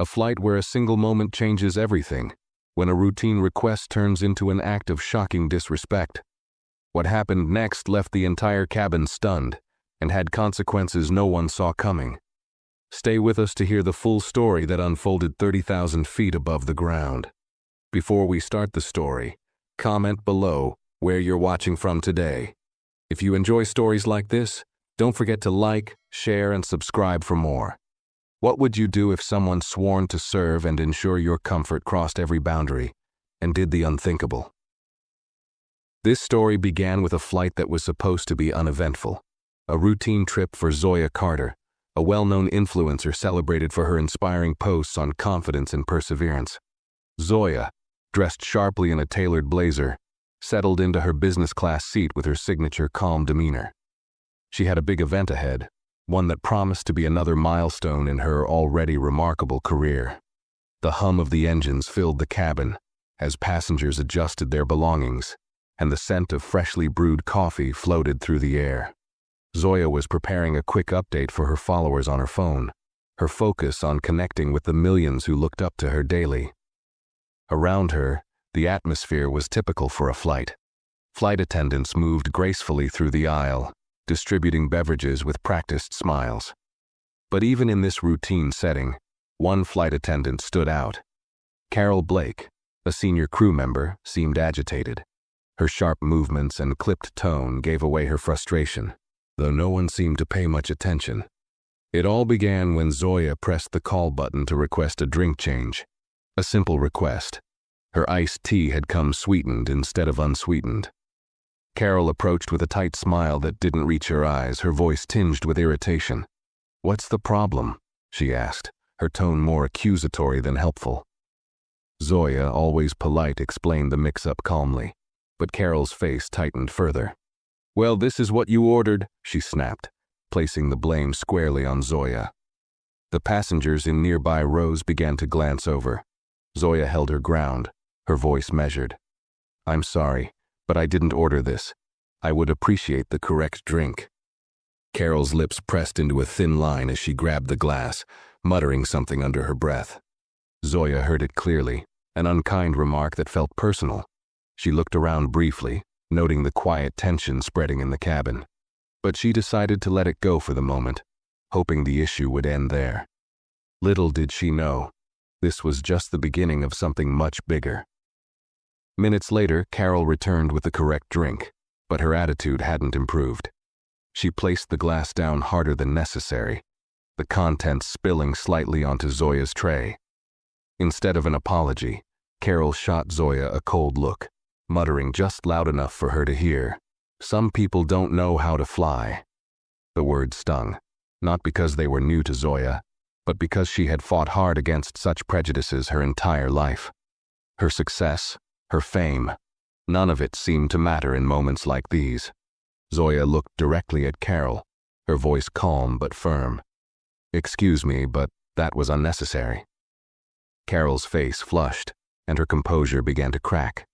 A flight where a single moment changes everything, when a routine request turns into an act of shocking disrespect. What happened next left the entire cabin stunned and had consequences no one saw coming. Stay with us to hear the full story that unfolded 30,000 feet above the ground. Before we start the story, comment below where you're watching from today. If you enjoy stories like this, don't forget to like, share, and subscribe for more. What would you do if someone sworn to serve and ensure your comfort crossed every boundary and did the unthinkable? This story began with a flight that was supposed to be uneventful. A routine trip for Zoya Carter, a well-known influencer celebrated for her inspiring posts on confidence and perseverance. Zoya, dressed sharply in a tailored blazer, settled into her business class seat with her signature calm demeanor. She had a big event ahead, one that promised to be another milestone in her already remarkable career. The hum of the engines filled the cabin as passengers adjusted their belongings, and the scent of freshly brewed coffee floated through the air. Zoya was preparing a quick update for her followers on her phone, her focus on connecting with the millions who looked up to her daily. Around her, the atmosphere was typical for a flight. Flight attendants moved gracefully through the aisle, distributing beverages with practiced smiles. But even in this routine setting, one flight attendant stood out. Carol Blake, a senior crew member, seemed agitated. Her sharp movements and clipped tone gave away her frustration, though no one seemed to pay much attention. It all began when Zoya pressed the call button to request a drink change. A simple request. Her iced tea had come sweetened instead of unsweetened. Carol approached with a tight smile that didn't reach her eyes, her voice tinged with irritation. "What's the problem?" she asked, her tone more accusatory than helpful. Zoya, always polite, explained the mix-up calmly, but Carol's face tightened further. "Well, this is what you ordered," she snapped, placing the blame squarely on Zoya. The passengers in nearby rows began to glance over. Zoya held her ground, her voice measured. "I'm sorry, but I didn't order this. I would appreciate the correct drink." Carol's lips pressed into a thin line as she grabbed the glass, muttering something under her breath. Zoya heard it clearly, an unkind remark that felt personal. She looked around briefly, noting the quiet tension spreading in the cabin. But she decided to let it go for the moment, hoping the issue would end there. Little did she know, this was just the beginning of something much bigger. Minutes later, Carol returned with the correct drink, but her attitude hadn't improved. She placed the glass down harder than necessary, the contents spilling slightly onto Zoya's tray. Instead of an apology, Carol shot Zoya a cold look, muttering just loud enough for her to hear, "Some people don't know how to fly." The words stung, not because they were new to Zoya, but because she had fought hard against such prejudices her entire life. Her success, her fame, none of it seemed to matter in moments like these. Zoya looked directly at Carol, her voice calm but firm. "Excuse me, but that was unnecessary." Carol's face flushed, and her composure began to crack.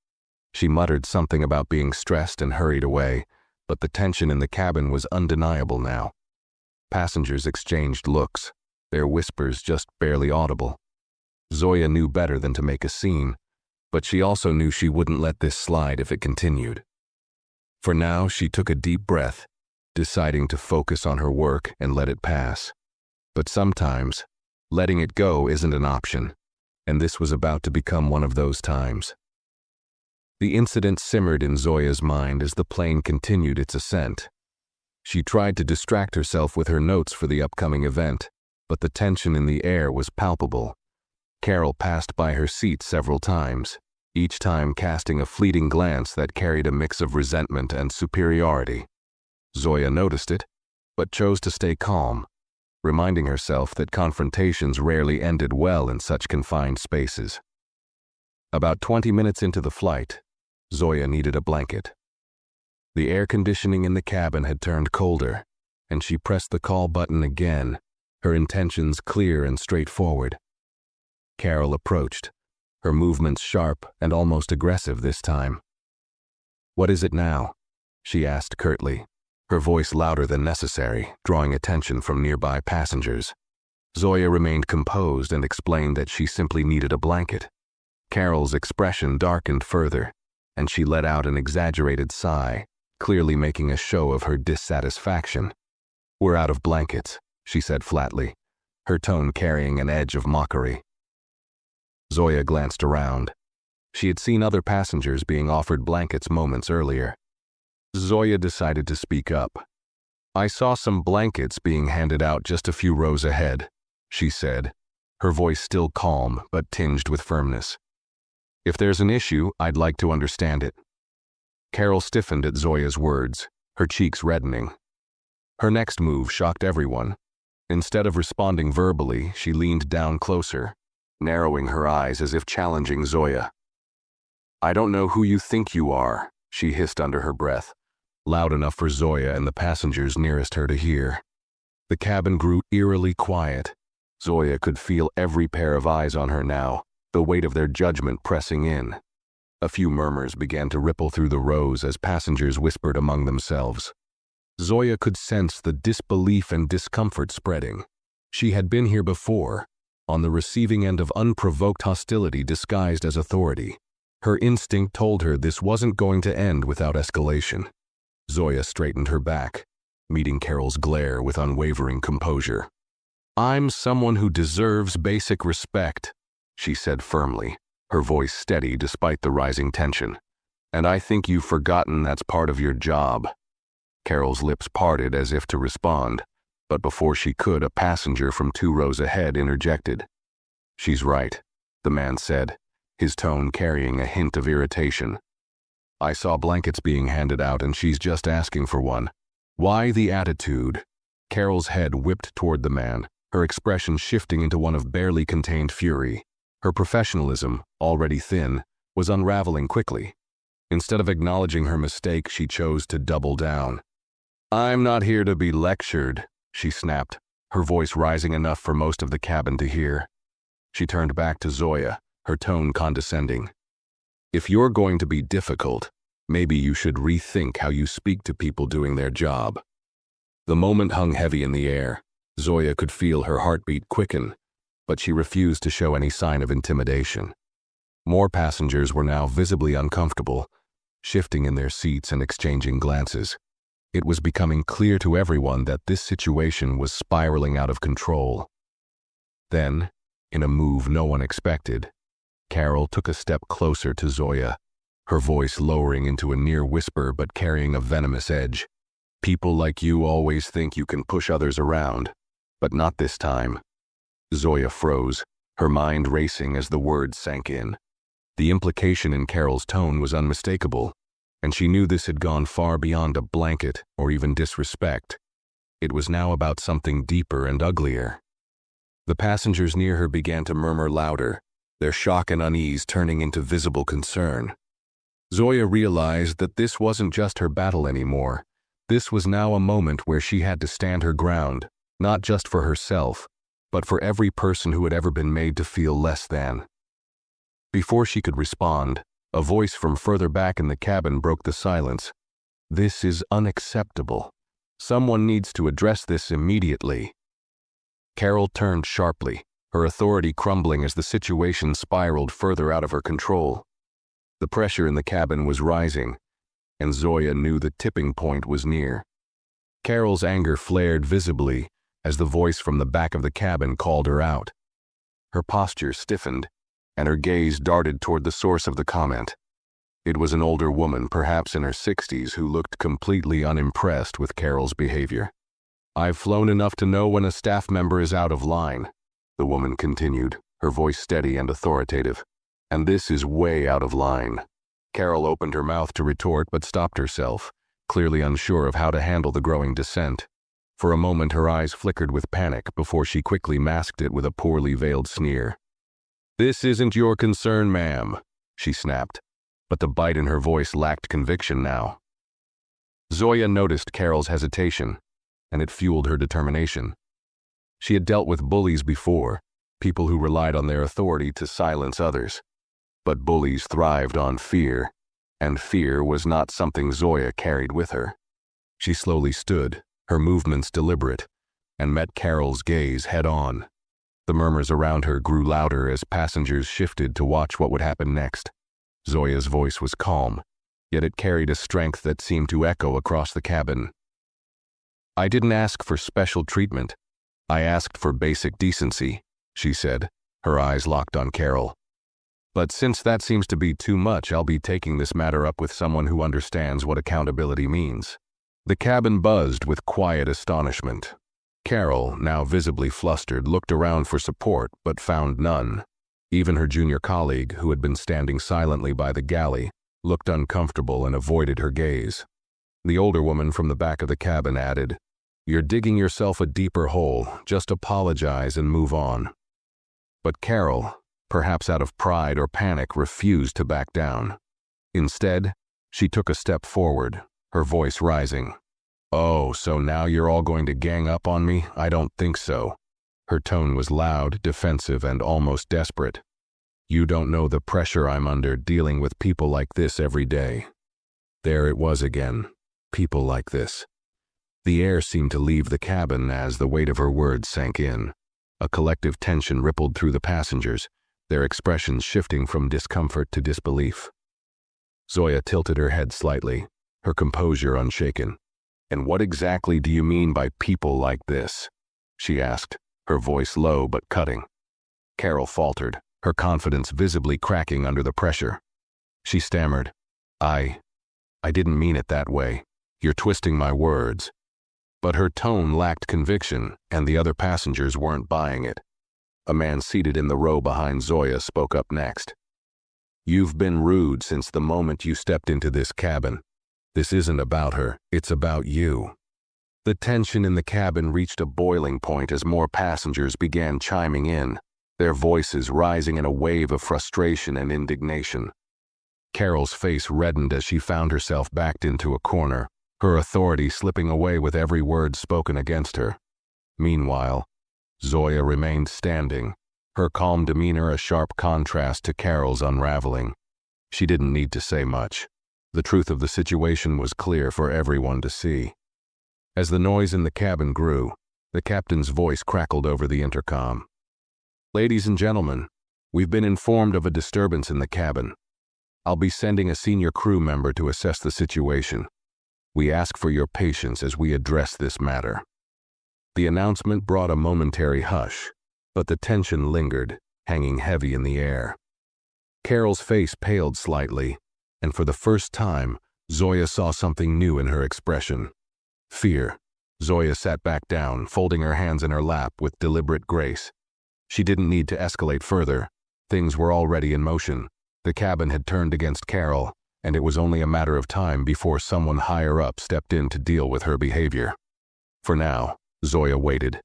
She muttered something about being stressed and hurried away, but the tension in the cabin was undeniable now. Passengers exchanged looks, their whispers just barely audible. Zoya knew better than to make a scene, but she also knew she wouldn't let this slide if it continued. For now, she took a deep breath, deciding to focus on her work and let it pass. But sometimes, letting it go isn't an option, and this was about to become one of those times. The incident simmered in Zoya's mind as the plane continued its ascent. She tried to distract herself with her notes for the upcoming event, but the tension in the air was palpable. Carol passed by her seat several times, each time casting a fleeting glance that carried a mix of resentment and superiority. Zoya noticed it, but chose to stay calm, reminding herself that confrontations rarely ended well in such confined spaces. About 20 minutes into the flight, Zoya needed a blanket. The air conditioning in the cabin had turned colder, and she pressed the call button again, her intentions clear and straightforward. Carol approached, her movements sharp and almost aggressive this time. "What is it now?" she asked curtly, her voice louder than necessary, drawing attention from nearby passengers. Zoya remained composed and explained that she simply needed a blanket. Carol's expression darkened further, and she let out an exaggerated sigh, clearly making a show of her dissatisfaction. "We're out of blankets," she said flatly, her tone carrying an edge of mockery. Zoya glanced around. She had seen other passengers being offered blankets moments earlier. Zoya decided to speak up. "I saw some blankets being handed out just a few rows ahead," she said, her voice still calm but tinged with firmness. "If there's an issue, I'd like to understand it." Carol stiffened at Zoya's words, her cheeks reddening. Her next move shocked everyone. Instead of responding verbally, she leaned down closer, narrowing her eyes as if challenging Zoya. "I don't know who you think you are," she hissed under her breath, loud enough for Zoya and the passengers nearest her to hear. The cabin grew eerily quiet. Zoya could feel every pair of eyes on her now, the weight of their judgment pressing in. A few murmurs began to ripple through the rows as passengers whispered among themselves. Zoya could sense the disbelief and discomfort spreading. She had been here before, on the receiving end of unprovoked hostility disguised as authority. Her instinct told her this wasn't going to end without escalation. Zoya straightened her back, meeting Carol's glare with unwavering composure. "I'm someone who deserves basic respect," she said firmly, her voice steady despite the rising tension. "And I think you've forgotten that's part of your job." Carol's lips parted as if to respond, but before she could, a passenger from 2 rows ahead interjected. "She's right," the man said, his tone carrying a hint of irritation. "I saw blankets being handed out and she's just asking for one. Why the attitude?" Carol's head whipped toward the man, her expression shifting into one of barely contained fury. Her professionalism, already thin, was unraveling quickly. Instead of acknowledging her mistake, she chose to double down. "I'm not here to be lectured," she snapped, her voice rising enough for most of the cabin to hear. She turned back to Zoya, her tone condescending. "If you're going to be difficult, maybe you should rethink how you speak to people doing their job." The moment hung heavy in the air. Zoya could feel her heartbeat quicken, but she refused to show any sign of intimidation. More passengers were now visibly uncomfortable, shifting in their seats and exchanging glances. It was becoming clear to everyone that this situation was spiraling out of control. Then, in a move no one expected, Carol took a step closer to Zoya, her voice lowering into a near whisper but carrying a venomous edge. "People like you always think you can push others around, but not this time." Zoya froze, her mind racing as the words sank in. The implication in Carol's tone was unmistakable, and she knew this had gone far beyond a blanket or even disrespect. It was now about something deeper and uglier. The passengers near her began to murmur louder, their shock and unease turning into visible concern. Zoya realized that this wasn't just her battle anymore. This was now a moment where she had to stand her ground, not just for herself, but for every person who had ever been made to feel less than. Before she could respond, a voice from further back in the cabin broke the silence. "This is unacceptable. Someone needs to address this immediately." Carol turned sharply, her authority crumbling as the situation spiraled further out of her control. The pressure in the cabin was rising, and Zoya knew the tipping point was near. Carol's anger flared visibly as the voice from the back of the cabin called her out. Her posture stiffened, and her gaze darted toward the source of the comment. It was an older woman, perhaps in her 60s, who looked completely unimpressed with Carol's behavior. "I've flown enough to know when a staff member is out of line," the woman continued, her voice steady and authoritative. "And this is way out of line." Carol opened her mouth to retort but stopped herself, clearly unsure of how to handle the growing dissent. For a moment her eyes flickered with panic before she quickly masked it with a poorly veiled sneer. "This isn't your concern, ma'am," she snapped, but the bite in her voice lacked conviction now. Zoya noticed Carol's hesitation, and it fueled her determination. She had dealt with bullies before, people who relied on their authority to silence others. But bullies thrived on fear, and fear was not something Zoya carried with her. She slowly stood, her movements deliberate, and met Carol's gaze head-on. The murmurs around her grew louder as passengers shifted to watch what would happen next. Zoya's voice was calm, yet it carried a strength that seemed to echo across the cabin. "I didn't ask for special treatment. I asked for basic decency," she said, her eyes locked on Carol. "But since that seems to be too much, I'll be taking this matter up with someone who understands what accountability means." The cabin buzzed with quiet astonishment. Carol, now visibly flustered, looked around for support but found none. Even her junior colleague, who had been standing silently by the galley, looked uncomfortable and avoided her gaze. The older woman from the back of the cabin added, "You're digging yourself a deeper hole. Just apologize and move on." But Carol, perhaps out of pride or panic, refused to back down. Instead, she took a step forward, her voice rising. "Oh, so now you're all going to gang up on me? I don't think so." Her tone was loud, defensive, and almost desperate. "You don't know the pressure I'm under dealing with people like this every day." There it was again. People like this. The air seemed to leave the cabin as the weight of her words sank in. A collective tension rippled through the passengers, their expressions shifting from discomfort to disbelief. Zoya tilted her head slightly, her composure unshaken. "And what exactly do you mean by people like this?" she asked, her voice low but cutting. Carol faltered, her confidence visibly cracking under the pressure. She stammered, I didn't mean it that way. You're twisting my words." But her tone lacked conviction, and the other passengers weren't buying it. A man seated in the row behind Zoya spoke up next. "You've been rude since the moment you stepped into this cabin. This isn't about her, it's about you." The tension in the cabin reached a boiling point as more passengers began chiming in, their voices rising in a wave of frustration and indignation. Carol's face reddened as she found herself backed into a corner, her authority slipping away with every word spoken against her. Meanwhile, Zoya remained standing, her calm demeanor a sharp contrast to Carol's unraveling. She didn't need to say much. The truth of the situation was clear for everyone to see. As the noise in the cabin grew, the captain's voice crackled over the intercom. "Ladies and gentlemen, we've been informed of a disturbance in the cabin. I'll be sending a senior crew member to assess the situation. We ask for your patience as we address this matter." The announcement brought a momentary hush, but the tension lingered, hanging heavy in the air. Carol's face paled slightly, and for the first time, Zoya saw something new in her expression. Fear. Zoya sat back down, folding her hands in her lap with deliberate grace. She didn't need to escalate further. Things were already in motion. The cabin had turned against Carol, and it was only a matter of time before someone higher up stepped in to deal with her behavior. For now, Zoya waited,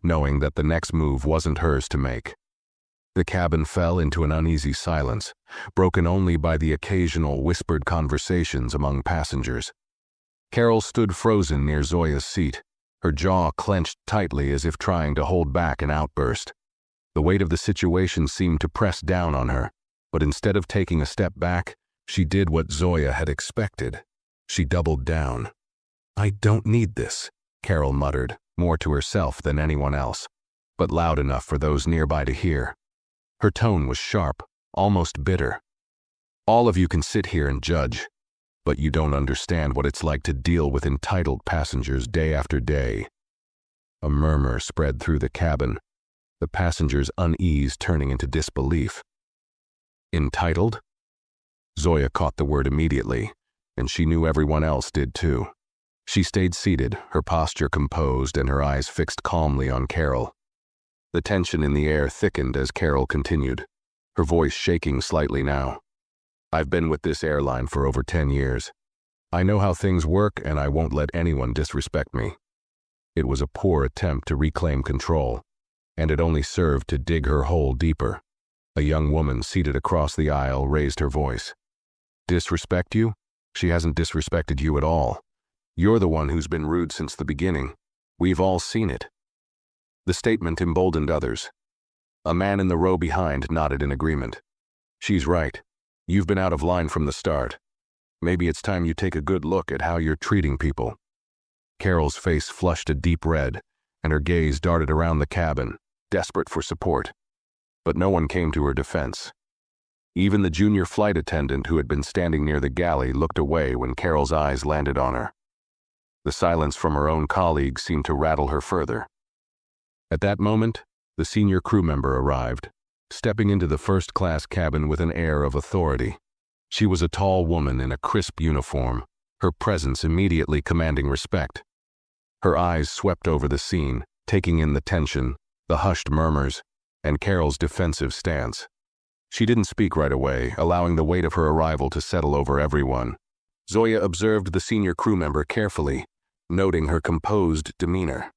knowing that the next move wasn't hers to make. The cabin fell into an uneasy silence, broken only by the occasional whispered conversations among passengers. Carol stood frozen near Zoya's seat, her jaw clenched tightly as if trying to hold back an outburst. The weight of the situation seemed to press down on her, but instead of taking a step back, she did what Zoya had expected. She doubled down. "I don't need this," Carol muttered, more to herself than anyone else, but loud enough for those nearby to hear. Her tone was sharp, almost bitter. "All of you can sit here and judge, but you don't understand what it's like to deal with entitled passengers day after day." A murmur spread through the cabin, the passengers' unease turning into disbelief. Entitled? Zoya caught the word immediately, and she knew everyone else did too. She stayed seated, her posture composed and her eyes fixed calmly on Carol. The tension in the air thickened as Carol continued, her voice shaking slightly now. "I've been with this airline for over 10 years. I know how things work, and I won't let anyone disrespect me." It was a poor attempt to reclaim control, and it only served to dig her hole deeper. A young woman seated across the aisle raised her voice. "Disrespect you? She hasn't disrespected you at all. You're the one who's been rude since the beginning. We've all seen it." The statement emboldened others. A man in the row behind nodded in agreement. "She's right. You've been out of line from the start. Maybe it's time you take a good look at how you're treating people." Carol's face flushed a deep red, and her gaze darted around the cabin, desperate for support. But no one came to her defense. Even the junior flight attendant who had been standing near the galley looked away when Carol's eyes landed on her. The silence from her own colleagues seemed to rattle her further. At that moment, the senior crew member arrived, stepping into the first-class cabin with an air of authority. She was a tall woman in a crisp uniform, her presence immediately commanding respect. Her eyes swept over the scene, taking in the tension, the hushed murmurs, and Carol's defensive stance. She didn't speak right away, allowing the weight of her arrival to settle over everyone. Zoya observed the senior crew member carefully, noting her composed demeanor.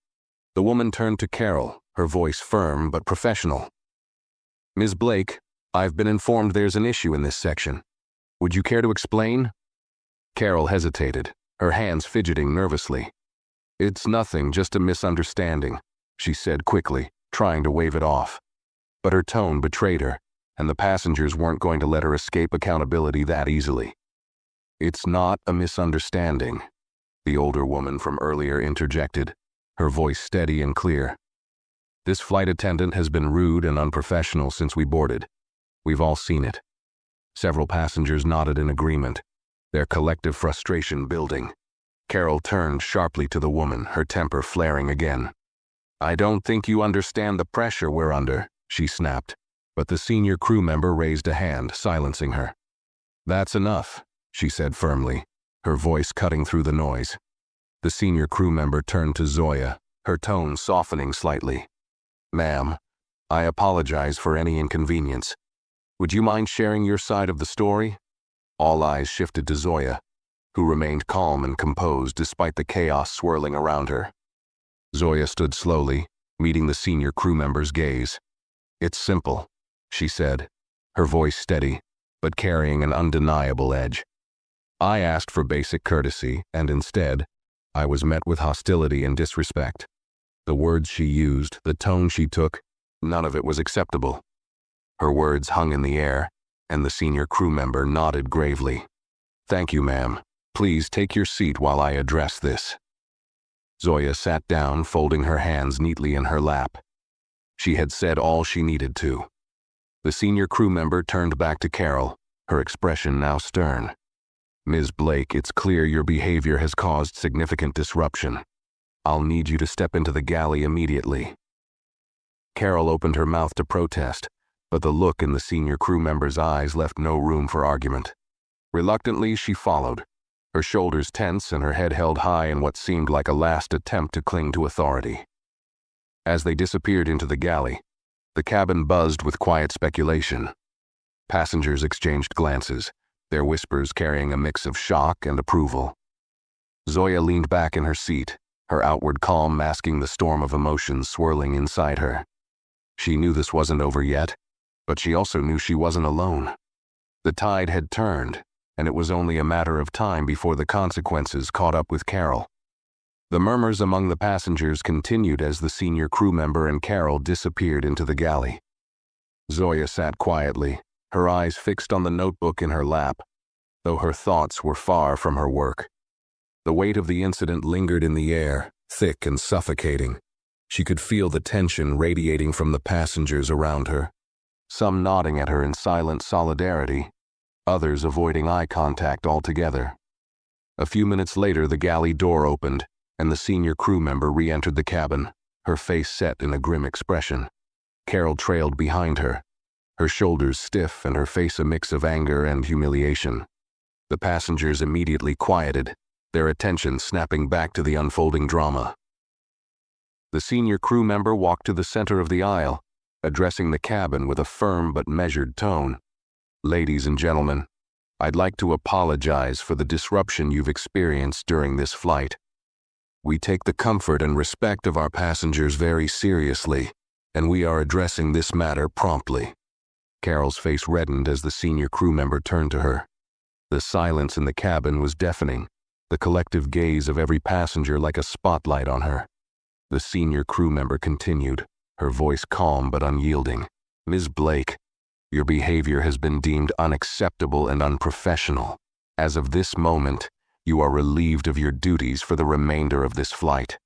The woman turned to Carol, her voice firm but professional. "Ms. Blake, I've been informed there's an issue in this section. Would you care to explain?" Carol hesitated, her hands fidgeting nervously. "It's nothing, just a misunderstanding," she said quickly, trying to wave it off. But her tone betrayed her, and the passengers weren't going to let her escape accountability that easily. "It's not a misunderstanding," the older woman from earlier interjected, her voice steady and clear. "This flight attendant has been rude and unprofessional since we boarded. We've all seen it." Several passengers nodded in agreement, their collective frustration building. Carol turned sharply to the woman, her temper flaring again. "I don't think you understand the pressure we're under," she snapped, but the senior crew member raised a hand, silencing her. "That's enough," she said firmly, her voice cutting through the noise. The senior crew member turned to Zoya, her tone softening slightly. "Ma'am, I apologize for any inconvenience. Would you mind sharing your side of the story?" All eyes shifted to Zoya, who remained calm and composed despite the chaos swirling around her. Zoya stood slowly, meeting the senior crew member's gaze. "It's simple," she said, her voice steady, but carrying an undeniable edge. "I asked for basic courtesy, and instead, I was met with hostility and disrespect. The words she used, the tone she took, none of it was acceptable." Her words hung in the air, and the senior crew member nodded gravely. "Thank you, ma'am. Please take your seat while I address this." Zoya sat down, folding her hands neatly in her lap. She had said all she needed to. The senior crew member turned back to Carol, her expression now stern. "Ms. Blake, it's clear your behavior has caused significant disruption. I'll need you to step into the galley immediately." Carol opened her mouth to protest, but the look in the senior crew member's eyes left no room for argument. Reluctantly, she followed, her shoulders tense and her head held high in what seemed like a last attempt to cling to authority. As they disappeared into the galley, the cabin buzzed with quiet speculation. Passengers exchanged glances, their whispers carrying a mix of shock and approval. Zoya leaned back in her seat, her outward calm masking the storm of emotions swirling inside her. She knew this wasn't over yet, but she also knew she wasn't alone. The tide had turned, and it was only a matter of time before the consequences caught up with Carol. The murmurs among the passengers continued as the senior crew member and Carol disappeared into the galley. Zoya sat quietly, her eyes fixed on the notebook in her lap, though her thoughts were far from her work. The weight of the incident lingered in the air, thick and suffocating. She could feel the tension radiating from the passengers around her, some nodding at her in silent solidarity, others avoiding eye contact altogether. A few minutes later, the galley door opened, and the senior crew member re-entered the cabin, her face set in a grim expression. Carol trailed behind her, her shoulders stiff and her face a mix of anger and humiliation. The passengers immediately quieted, their attention snapping back to the unfolding drama. The senior crew member walked to the center of the aisle, addressing the cabin with a firm but measured tone. "Ladies and gentlemen, I'd like to apologize for the disruption you've experienced during this flight. We take the comfort and respect of our passengers very seriously, and we are addressing this matter promptly." Carol's face reddened as the senior crew member turned to her. The silence in the cabin was deafening, the collective gaze of every passenger like a spotlight on her. The senior crew member continued, her voice calm but unyielding. "Ms. Blake, your behavior has been deemed unacceptable and unprofessional. As of this moment, you are relieved of your duties for the remainder of this flight."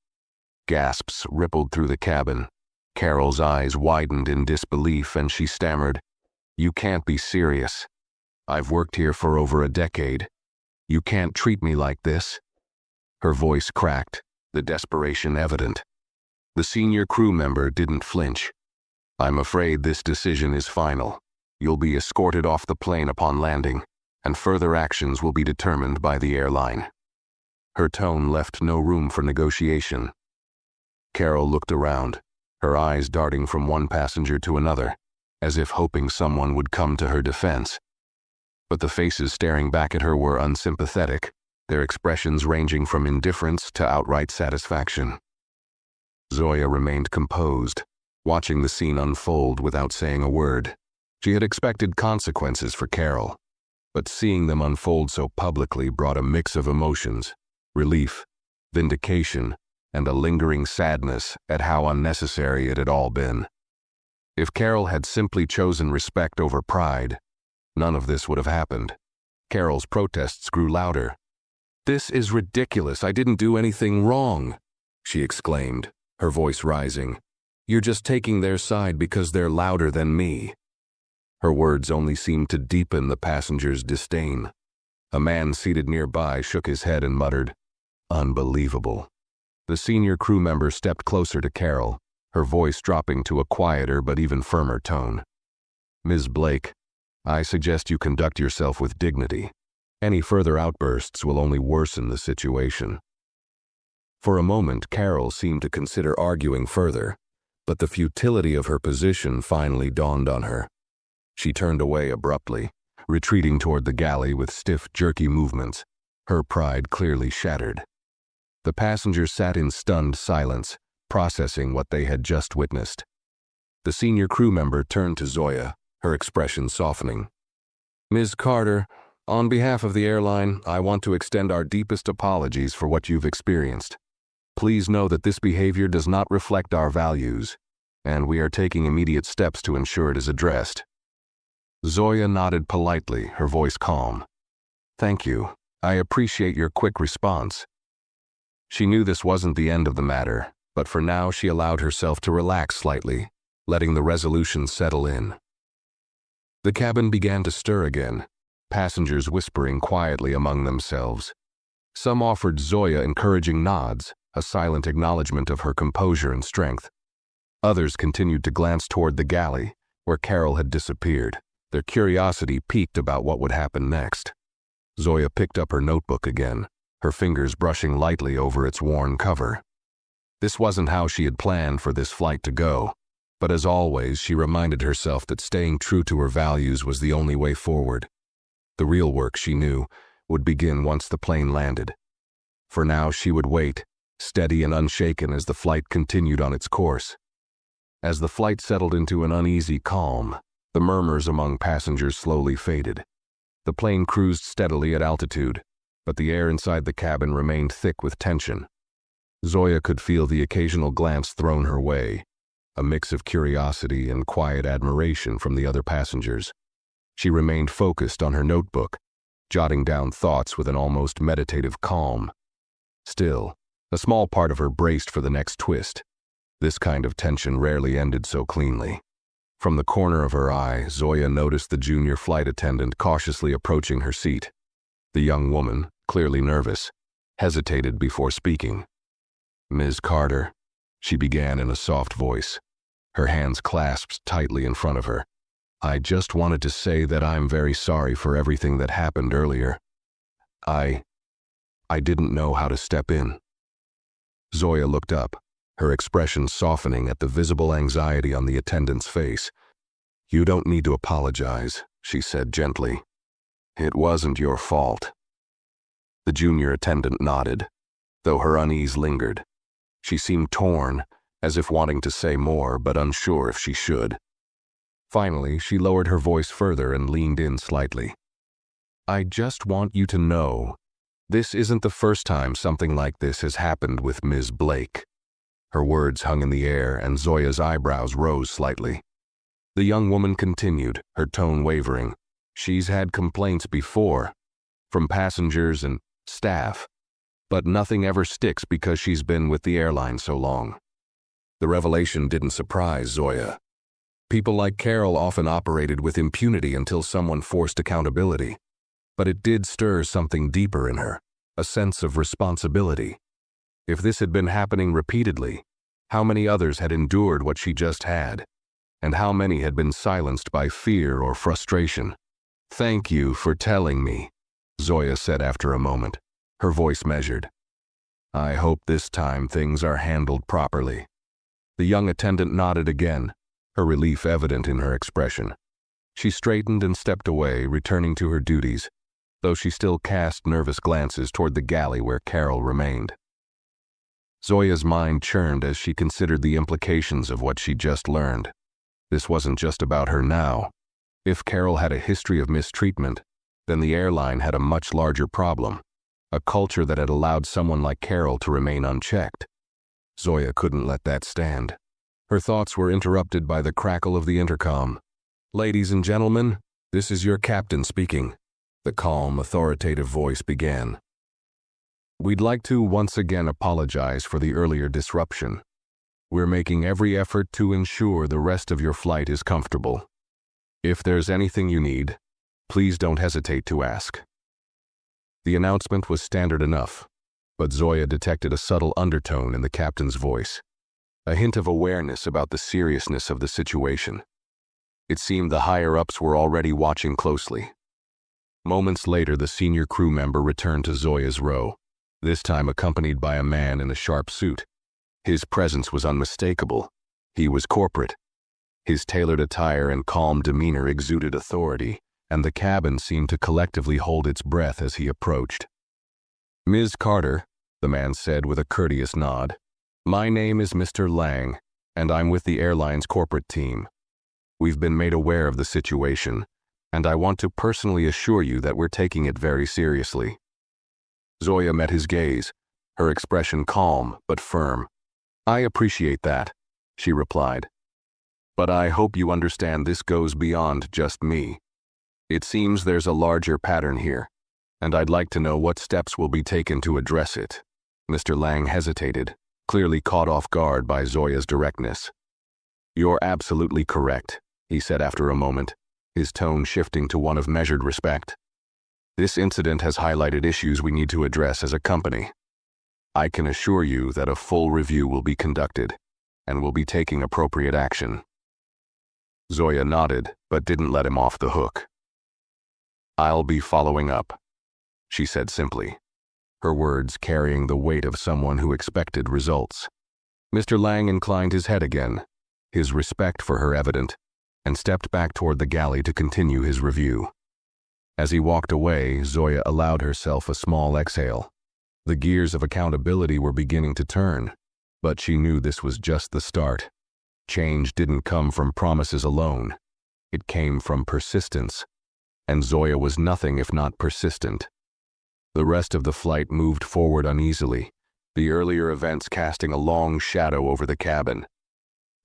Gasps rippled through the cabin. Carol's eyes widened in disbelief and she stammered, "You can't be serious. I've worked here for over a decade. You can't treat me like this." Her voice cracked, the desperation evident. The senior crew member didn't flinch. "I'm afraid this decision is final. You'll be escorted off the plane upon landing, and further actions will be determined by the airline." Her tone left no room for negotiation. Carol looked around, her eyes darting from one passenger to another, as if hoping someone would come to her defense. But the faces staring back at her were unsympathetic, their expressions ranging from indifference to outright satisfaction. Zoya remained composed, watching the scene unfold without saying a word. She had expected consequences for Carol, but seeing them unfold so publicly brought a mix of emotions: relief, vindication, and a lingering sadness at how unnecessary it had all been. If Carol had simply chosen respect over pride, none of this would have happened. Carol's protests grew louder. "This is ridiculous. I didn't do anything wrong," she exclaimed, her voice rising. "You're just taking their side because they're louder than me." Her words only seemed to deepen the passengers' disdain. A man seated nearby shook his head and muttered, "Unbelievable." The senior crew member stepped closer to Carol, her voice dropping to a quieter but even firmer tone. "Ms. Blake, I suggest you conduct yourself with dignity. Any further outbursts will only worsen the situation." For a moment, Carol seemed to consider arguing further, but the futility of her position finally dawned on her. She turned away abruptly, retreating toward the galley with stiff, jerky movements, her pride clearly shattered. The passengers sat in stunned silence, processing what they had just witnessed. The senior crew member turned to Zoya, her expression softening. "Ms. Carter, on behalf of the airline, I want to extend our deepest apologies for what you've experienced. Please know that this behavior does not reflect our values, and we are taking immediate steps to ensure it is addressed." Zoya nodded politely, her voice calm. "Thank you. I appreciate your quick response." She knew this wasn't the end of the matter, but for now she allowed herself to relax slightly, letting the resolution settle in. The cabin began to stir again, passengers whispering quietly among themselves. Some offered Zoya encouraging nods, a silent acknowledgement of her composure and strength. Others continued to glance toward the galley, where Carol had disappeared, their curiosity piqued about what would happen next. Zoya picked up her notebook again, her fingers brushing lightly over its worn cover. This wasn't how she had planned for this flight to go, but as always, she reminded herself that staying true to her values was the only way forward. The real work, she knew, would begin once the plane landed. For now, she would wait, steady and unshaken as the flight continued on its course. As the flight settled into an uneasy calm, the murmurs among passengers slowly faded. The plane cruised steadily at altitude, but the air inside the cabin remained thick with tension. Zoya could feel the occasional glance thrown her way, a mix of curiosity and quiet admiration from the other passengers. She remained focused on her notebook, jotting down thoughts with an almost meditative calm. Still, a small part of her braced for the next twist. This kind of tension rarely ended so cleanly. From the corner of her eye, Zoya noticed the junior flight attendant cautiously approaching her seat. The young woman, clearly nervous, hesitated before speaking. "Ms. Carter," she began in a soft voice, her hands clasped tightly in front of her. "I just wanted to say that I'm very sorry for everything that happened earlier. I didn't know how to step in." Zoya looked up, her expression softening at the visible anxiety on the attendant's face. "You don't need to apologize," she said gently. "It wasn't your fault." The junior attendant nodded, though her unease lingered. She seemed torn, as if wanting to say more but unsure if she should. Finally, she lowered her voice further and leaned in slightly. "I just want you to know, this isn't the first time something like this has happened with Ms. Blake." Her words hung in the air, and Zoya's eyebrows rose slightly. The young woman continued, her tone wavering. "She's had complaints before, from passengers and staff, but nothing ever sticks because she's been with the airline so long." The revelation didn't surprise Zoya. People like Carol often operated with impunity until someone forced accountability. But it did stir something deeper in her, a sense of responsibility. If this had been happening repeatedly, how many others had endured what she just had? And how many had been silenced by fear or frustration? "Thank you for telling me," Zoya said after a moment, her voice measured. "I hope this time things are handled properly." The young attendant nodded again, her relief evident in her expression. She straightened and stepped away, returning to her duties, though she still cast nervous glances toward the galley where Carol remained. Zoya's mind churned as she considered the implications of what she'd just learned. This wasn't just about her now. If Carol had a history of mistreatment, then the airline had a much larger problem, a culture that had allowed someone like Carol to remain unchecked. Zoya couldn't let that stand. Her thoughts were interrupted by the crackle of the intercom. "Ladies and gentlemen, this is your captain speaking," the calm, authoritative voice began. "We'd like to once again apologize for the earlier disruption. We're making every effort to ensure the rest of your flight is comfortable. If there's anything you need, please don't hesitate to ask." The announcement was standard enough, but Zoya detected a subtle undertone in the captain's voice, a hint of awareness about the seriousness of the situation. It seemed the higher-ups were already watching closely. Moments later, the senior crew member returned to Zoya's row, this time accompanied by a man in a sharp suit. His presence was unmistakable. He was corporate. His tailored attire and calm demeanor exuded authority, and the cabin seemed to collectively hold its breath as he approached. "Ms. Carter," the man said with a courteous nod, "my name is Mr. Lang, and I'm with the airline's corporate team. We've been made aware of the situation, and I want to personally assure you that we're taking it very seriously." Zoya met his gaze, her expression calm but firm. "I appreciate that," she replied. "But I hope you understand this goes beyond just me. It seems there's a larger pattern here, and I'd like to know what steps will be taken to address it." Mr. Lang hesitated, clearly caught off guard by Zoya's directness. "You're absolutely correct," he said after a moment, his tone shifting to one of measured respect. "This incident has highlighted issues we need to address as a company. I can assure you that a full review will be conducted, and we'll be taking appropriate action." Zoya nodded, but didn't let him off the hook. "I'll be following up," she said simply, her words carrying the weight of someone who expected results. Mr. Lang inclined his head again, his respect for her evident, and stepped back toward the galley to continue his review. As he walked away, Zoya allowed herself a small exhale. The gears of accountability were beginning to turn, but she knew this was just the start. Change didn't come from promises alone. It came from persistence, and Zoya was nothing if not persistent. The rest of the flight moved forward uneasily, the earlier events casting a long shadow over the cabin.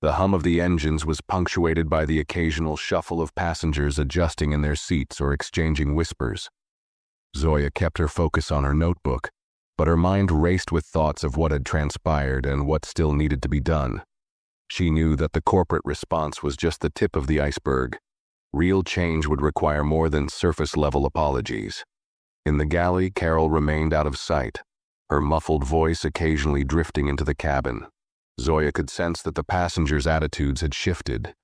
The hum of the engines was punctuated by the occasional shuffle of passengers adjusting in their seats or exchanging whispers. Zoya kept her focus on her notebook, but her mind raced with thoughts of what had transpired and what still needed to be done. She knew that the corporate response was just the tip of the iceberg. Real change would require more than surface-level apologies. In the galley, Carol remained out of sight, her muffled voice occasionally drifting into the cabin. Zoya could sense that the passengers' attitudes had shifted.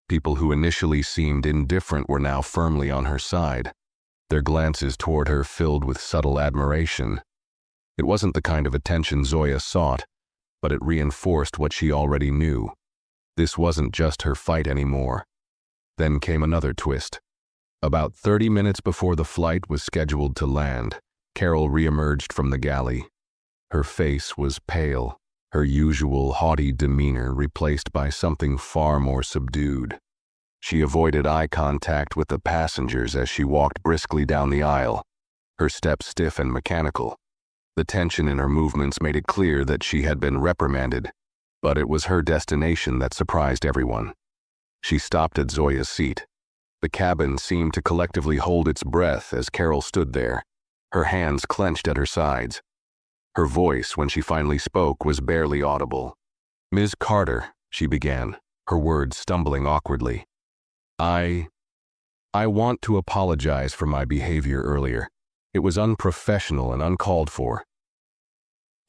People who initially seemed indifferent were now firmly on her side, their glances toward her filled with subtle admiration. It wasn't the kind of attention Zoya sought, but it reinforced what she already knew. This wasn't just her fight anymore. Then came another twist. About 30 minutes before the flight was scheduled to land, Carol reemerged from the galley. Her face was pale, her usual haughty demeanor replaced by something far more subdued. She avoided eye contact with the passengers as she walked briskly down the aisle, her steps stiff and mechanical. The tension in her movements made it clear that she had been reprimanded, but it was her destination that surprised everyone. She stopped at Zoya's seat. The cabin seemed to collectively hold its breath as Carol stood there, her hands clenched at her sides. Her voice, when she finally spoke, was barely audible. Ms. Carter, she began, her words stumbling awkwardly. I want to apologize for my behavior earlier. It was unprofessional and uncalled for.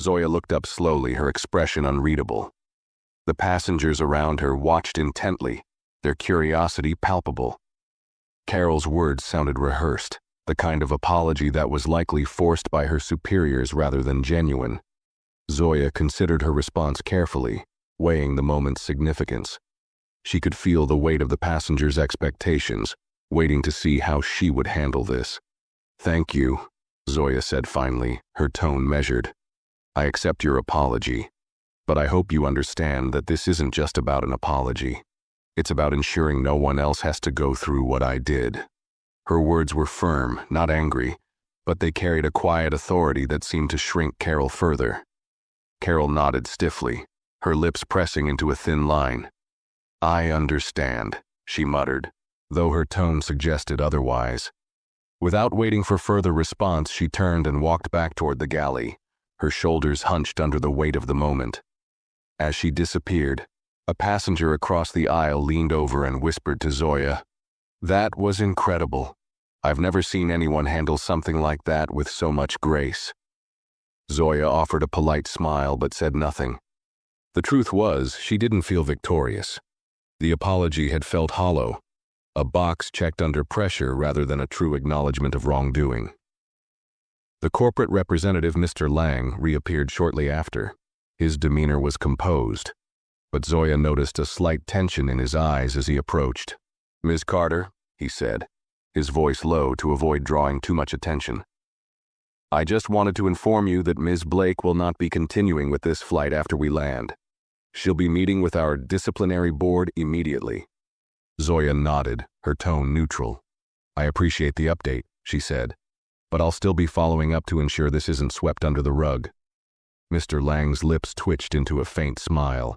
Zoya looked up slowly, her expression unreadable. The passengers around her watched intently, their curiosity palpable. Carol's words sounded rehearsed, the kind of apology that was likely forced by her superiors rather than genuine. Zoya considered her response carefully, weighing the moment's significance. She could feel the weight of the passengers' expectations, waiting to see how she would handle this. "Thank you," Zoya said finally, her tone measured. "I accept your apology, but I hope you understand that this isn't just about an apology. It's about ensuring no one else has to go through what I did." Her words were firm, not angry, but they carried a quiet authority that seemed to shrink Carol further. Carol nodded stiffly, her lips pressing into a thin line. "I understand," she muttered, though her tone suggested otherwise. Without waiting for further response, she turned and walked back toward the galley, her shoulders hunched under the weight of the moment. As she disappeared, a passenger across the aisle leaned over and whispered to Zoya, "That was incredible. I've never seen anyone handle something like that with so much grace." Zoya offered a polite smile but said nothing. The truth was, she didn't feel victorious. The apology had felt hollow, a box checked under pressure rather than a true acknowledgement of wrongdoing. The corporate representative, Mr. Lang, reappeared shortly after. His demeanor was composed, but Zoya noticed a slight tension in his eyes as he approached. "Ms. Carter," he said, his voice low to avoid drawing too much attention. "I just wanted to inform you that Ms. Blake will not be continuing with this flight after we land. She'll be meeting with our disciplinary board immediately." Zoya nodded, her tone neutral. "I appreciate the update," she said, "but I'll still be following up to ensure this isn't swept under the rug." Mr. Lang's lips twitched into a faint smile.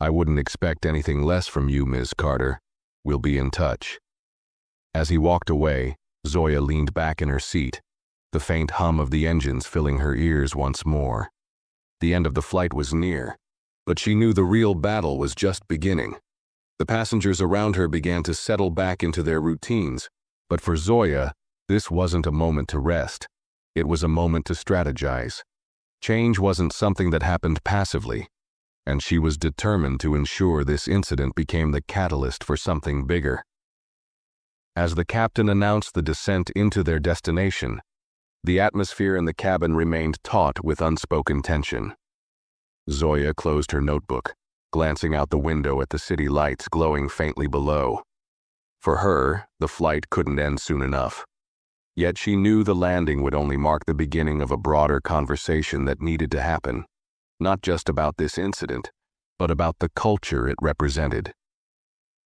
"I wouldn't expect anything less from you, Ms. Carter. We'll be in touch." As he walked away, Zoya leaned back in her seat, the faint hum of the engines filling her ears once more. The end of the flight was near, but she knew the real battle was just beginning. The passengers around her began to settle back into their routines, but for Zoya, this wasn't a moment to rest. It was a moment to strategize. Change wasn't something that happened passively, and she was determined to ensure this incident became the catalyst for something bigger. As the captain announced the descent into their destination, the atmosphere in the cabin remained taut with unspoken tension. Zoya closed her notebook, glancing out the window at the city lights glowing faintly below. For her, the flight couldn't end soon enough. Yet she knew the landing would only mark the beginning of a broader conversation that needed to happen, not just about this incident, but about the culture it represented.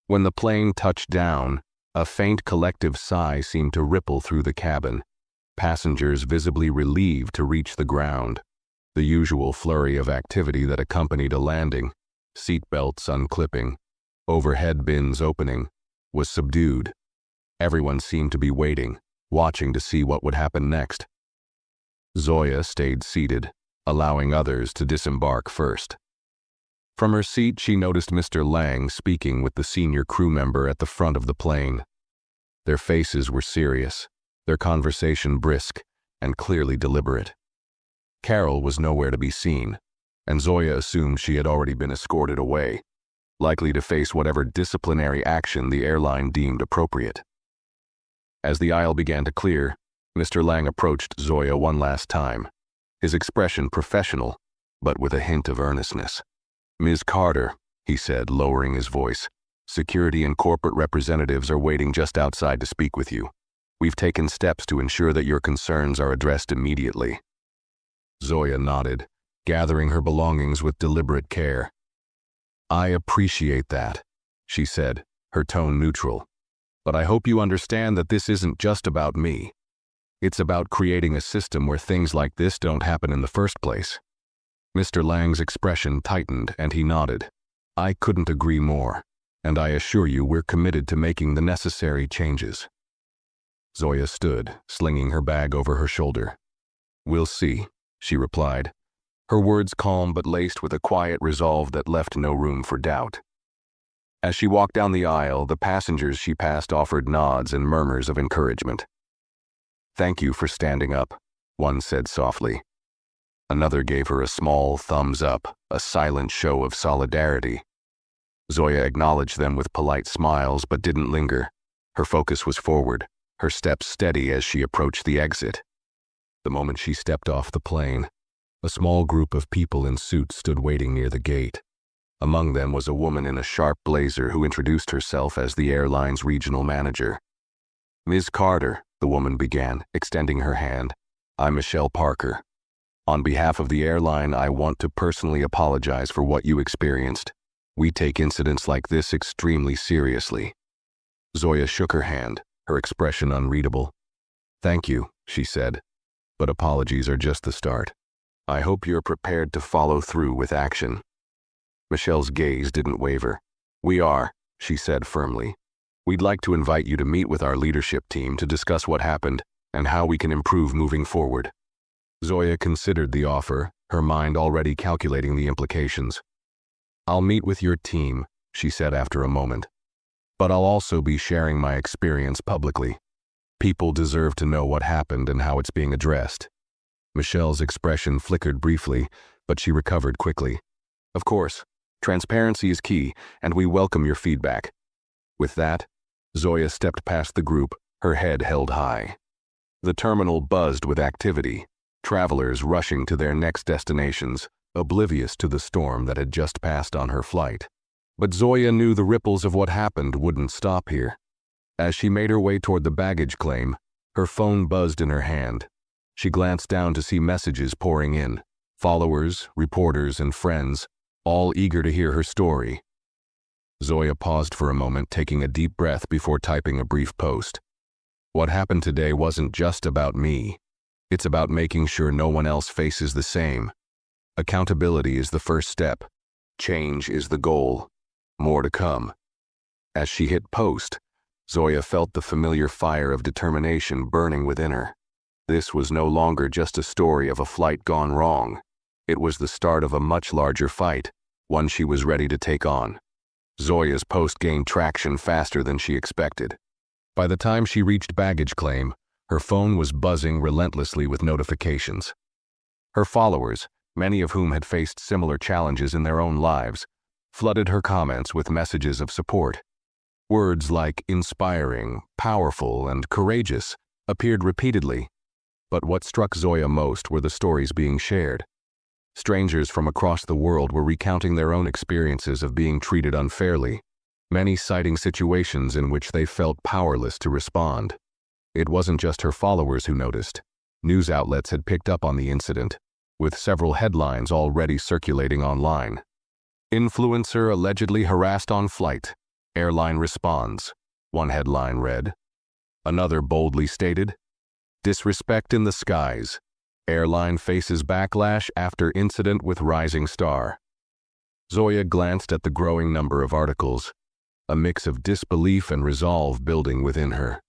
When the plane touched down, a faint collective sigh seemed to ripple through the cabin, passengers visibly relieved to reach the ground. The usual flurry of activity that accompanied a landing, seatbelts unclipping, overhead bins opening, was subdued. Everyone seemed to be waiting, watching to see what would happen next. Zoya stayed seated, allowing others to disembark first. From her seat, she noticed Mr. Lang speaking with the senior crew member at the front of the plane. Their faces were serious, their conversation brisk and clearly deliberate. Carol was nowhere to be seen, and Zoya assumed she had already been escorted away, likely to face whatever disciplinary action the airline deemed appropriate. As the aisle began to clear, Mr. Lang approached Zoya one last time, his expression professional, but with a hint of earnestness. "Ms. Carter," he said, lowering his voice, "security and corporate representatives are waiting just outside to speak with you. We've taken steps to ensure that your concerns are addressed immediately." Zoya nodded, gathering her belongings with deliberate care. "I appreciate that," she said, her tone neutral. "But I hope you understand that this isn't just about me. It's about creating a system where things like this don't happen in the first place." Mr. Lang's expression tightened and he nodded. "I couldn't agree more, and I assure you we're committed to making the necessary changes." Zoya stood, slinging her bag over her shoulder. "We'll see," she replied, her words calm but laced with a quiet resolve that left no room for doubt. As she walked down the aisle, the passengers she passed offered nods and murmurs of encouragement. "Thank you for standing up," one said softly. Another gave her a small thumbs up, a silent show of solidarity. Zoya acknowledged them with polite smiles but didn't linger. Her focus was forward, her steps steady as she approached the exit. The moment she stepped off the plane, a small group of people in suits stood waiting near the gate. Among them was a woman in a sharp blazer who introduced herself as the airline's regional manager. "Ms. Carter," the woman began, extending her hand, "I'm Michelle Parker. On behalf of the airline, I want to personally apologize for what you experienced. We take incidents like this extremely seriously." Zoya shook her hand, her expression unreadable. "Thank you," she said, "but apologies are just the start. I hope you're prepared to follow through with action." Michelle's gaze didn't waver. "We are," she said firmly. "We'd like to invite you to meet with our leadership team to discuss what happened and how we can improve moving forward." Zoya considered the offer, her mind already calculating the implications. "I'll meet with your team," she said after a moment. "But I'll also be sharing my experience publicly. People deserve to know what happened and how it's being addressed." Michelle's expression flickered briefly, but she recovered quickly. "Of course. Transparency is key, and we welcome your feedback." With that, Zoya stepped past the group, her head held high. The terminal buzzed with activity, travelers rushing to their next destinations, oblivious to the storm that had just passed on her flight. But Zoya knew the ripples of what happened wouldn't stop here. As she made her way toward the baggage claim, her phone buzzed in her hand. She glanced down to see messages pouring in, followers, reporters, and friends, all eager to hear her story. Zoya paused for a moment, taking a deep breath before typing a brief post. "What happened today wasn't just about me. It's about making sure no one else faces the same. Accountability is the first step. Change is the goal. More to come." As she hit post, Zoya felt the familiar fire of determination burning within her. This was no longer just a story of a flight gone wrong. It was the start of a much larger fight, one she was ready to take on. Zoya's post gained traction faster than she expected. By the time she reached baggage claim, her phone was buzzing relentlessly with notifications. Her followers, many of whom had faced similar challenges in their own lives, flooded her comments with messages of support. Words like inspiring, powerful, and courageous appeared repeatedly. But what struck Zoya most were the stories being shared. Strangers from across the world were recounting their own experiences of being treated unfairly, many citing situations in which they felt powerless to respond. It wasn't just her followers who noticed. News outlets had picked up on the incident, with several headlines already circulating online. "Influencer allegedly harassed on flight. Airline responds," one headline read. Another boldly stated, "Disrespect in the skies. Airline faces backlash after incident with rising star." Zoya glanced at the growing number of articles, a mix of disbelief and resolve building within her.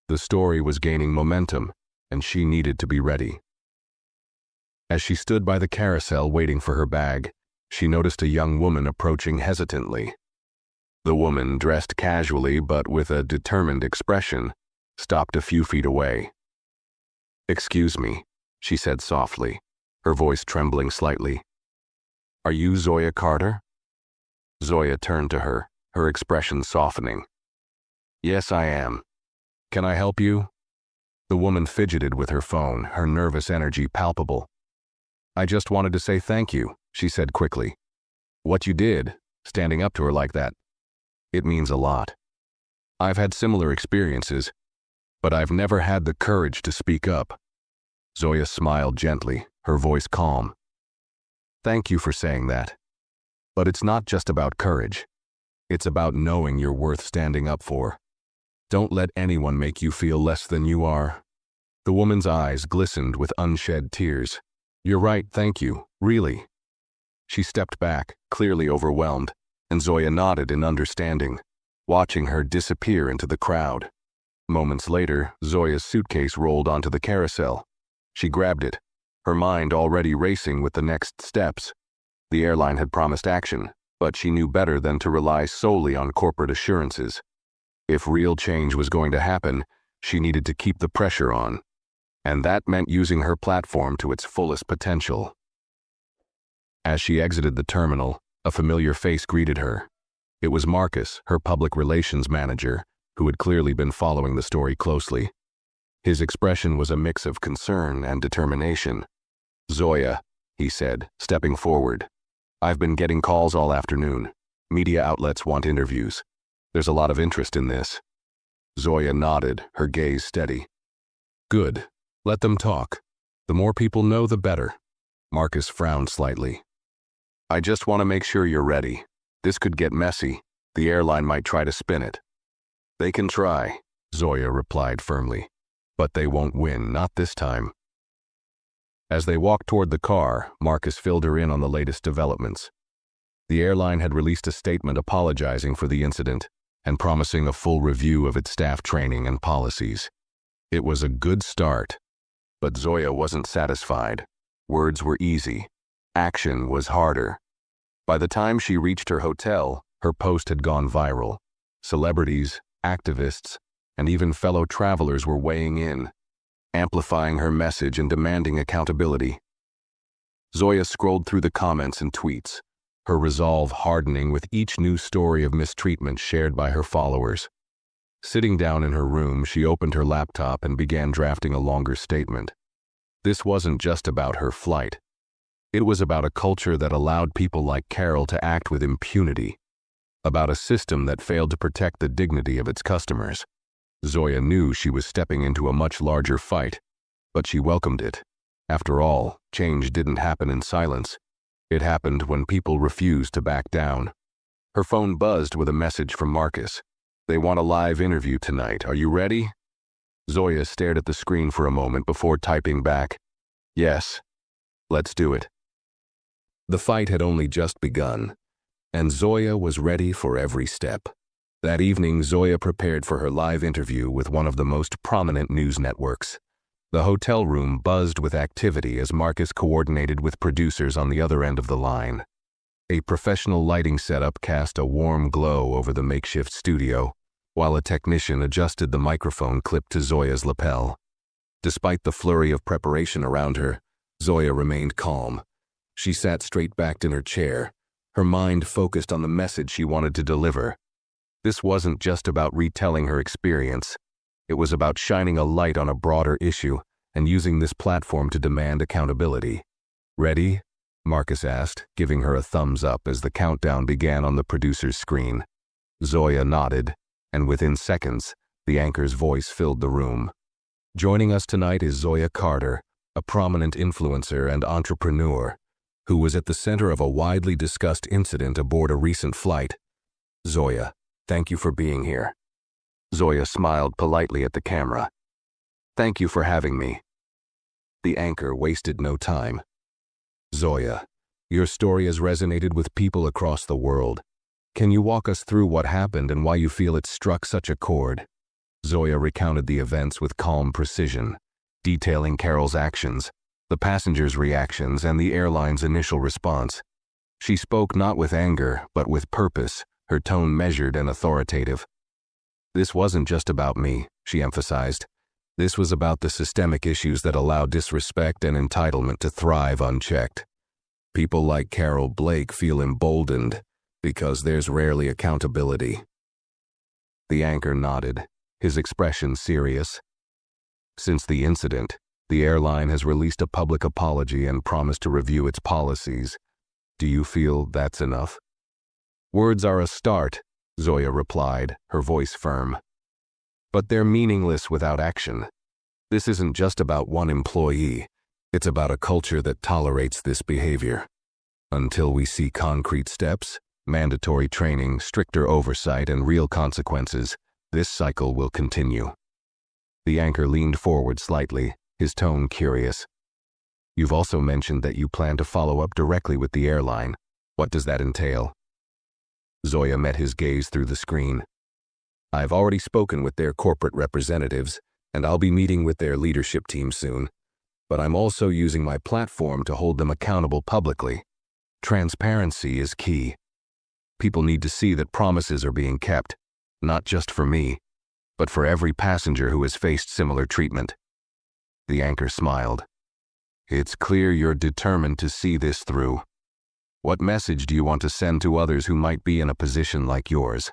The story was gaining momentum, and she needed to be ready. As she stood by the carousel waiting for her bag, she noticed a young woman approaching hesitantly. The woman, dressed casually but with a determined expression, stopped a few feet away. "Excuse me," she said softly, her voice trembling slightly. "Are you Zoya Carter?" Zoya turned to her, her expression softening. "Yes, I am. Can I help you?" The woman fidgeted with her phone, her nervous energy palpable. "I just wanted to say thank you," she said quickly. "What you did, standing up to her like that, it means a lot. I've had similar experiences, but I've never had the courage to speak up." Zoya smiled gently, her voice calm. "Thank you for saying that. But it's not just about courage. It's about knowing you're worth standing up for. Don't let anyone make you feel less than you are." The woman's eyes glistened with unshed tears. "You're right, thank you, really." She stepped back, clearly overwhelmed, and Zoya nodded in understanding, watching her disappear into the crowd. Moments later, Zoya's suitcase rolled onto the carousel. She grabbed it, her mind already racing with the next steps. The airline had promised action, but she knew better than to rely solely on corporate assurances. If real change was going to happen, she needed to keep the pressure on. And that meant using her platform to its fullest potential. As she exited the terminal, a familiar face greeted her. It was Marcus, her public relations manager, who had clearly been following the story closely. His expression was a mix of concern and determination. "Zoya," he said, stepping forward. "I've been getting calls all afternoon. Media outlets want interviews. There's a lot of interest in this." Zoya nodded, her gaze steady. "Good. Let them talk. The more people know, the better." Marcus frowned slightly. "I just want to make sure you're ready. This could get messy. The airline might try to spin it." "They can try," Zoya replied firmly. "But they won't win, not this time." As they walked toward the car, Marcus filled her in on the latest developments. The airline had released a statement apologizing for the incident and promising a full review of its staff training and policies. It was a good start, but Zoya wasn't satisfied. Words were easy. Action was harder. By the time she reached her hotel, her post had gone viral. Celebrities, activists, and even fellow travelers were weighing in, amplifying her message and demanding accountability. Zoya scrolled through the comments and tweets, her resolve hardening with each new story of mistreatment shared by her followers. Sitting down in her room, she opened her laptop and began drafting a longer statement. This wasn't just about her flight. It was about a culture that allowed people like Carol to act with impunity, about a system that failed to protect the dignity of its customers. Zoya knew she was stepping into a much larger fight, but she welcomed it. After all, change didn't happen in silence. It happened when people refused to back down. Her phone buzzed with a message from Marcus. "They want a live interview tonight. Are you ready?" Zoya stared at the screen for a moment before typing back, "Yes, let's do it." The fight had only just begun, and Zoya was ready for every step. That evening, Zoya prepared for her live interview with one of the most prominent news networks. The hotel room buzzed with activity as Marcus coordinated with producers on the other end of the line. A professional lighting setup cast a warm glow over the makeshift studio, while a technician adjusted the microphone clipped to Zoya's lapel. Despite the flurry of preparation around her, Zoya remained calm. She sat straight-backed in her chair, her mind focused on the message she wanted to deliver. This wasn't just about retelling her experience. It was about shining a light on a broader issue and using this platform to demand accountability. "Ready?" Marcus asked, giving her a thumbs up as the countdown began on the producer's screen. Zoya nodded, and within seconds, the anchor's voice filled the room. "Joining us tonight is Zoya Carter, a prominent influencer and entrepreneur, who was at the center of a widely discussed incident aboard a recent flight. Zoya, thank you for being here." Zoya smiled politely at the camera. "Thank you for having me." The anchor wasted no time. "Zoya, your story has resonated with people across the world. Can you walk us through what happened and why you feel it struck such a chord?" Zoya recounted the events with calm precision, detailing Carol's actions, the passengers' reactions, and the airline's initial response. She spoke not with anger, but with purpose, her tone measured and authoritative. "This wasn't just about me," she emphasized. "This was about the systemic issues that allow disrespect and entitlement to thrive unchecked. People like Carol Blake feel emboldened because there's rarely accountability." The anchor nodded, his expression serious. "Since the incident, the airline has released a public apology and promised to review its policies. Do you feel that's enough?" "Words are a start," Zoya replied, her voice firm. "But they're meaningless without action. This isn't just about one employee. It's about a culture that tolerates this behavior. Until we see concrete steps, mandatory training, stricter oversight, and real consequences, this cycle will continue." The anchor leaned forward slightly, his tone curious. "You've also mentioned that you plan to follow up directly with the airline. What does that entail?" Zoya met his gaze through the screen. "I've already spoken with their corporate representatives, and I'll be meeting with their leadership team soon. but I'm also using my platform to hold them accountable publicly. Transparency is key. People need to see that promises are being kept, not just for me, but for every passenger who has faced similar treatment." The anchor smiled. "It's clear you're determined to see this through. What message do you want to send to others who might be in a position like yours?"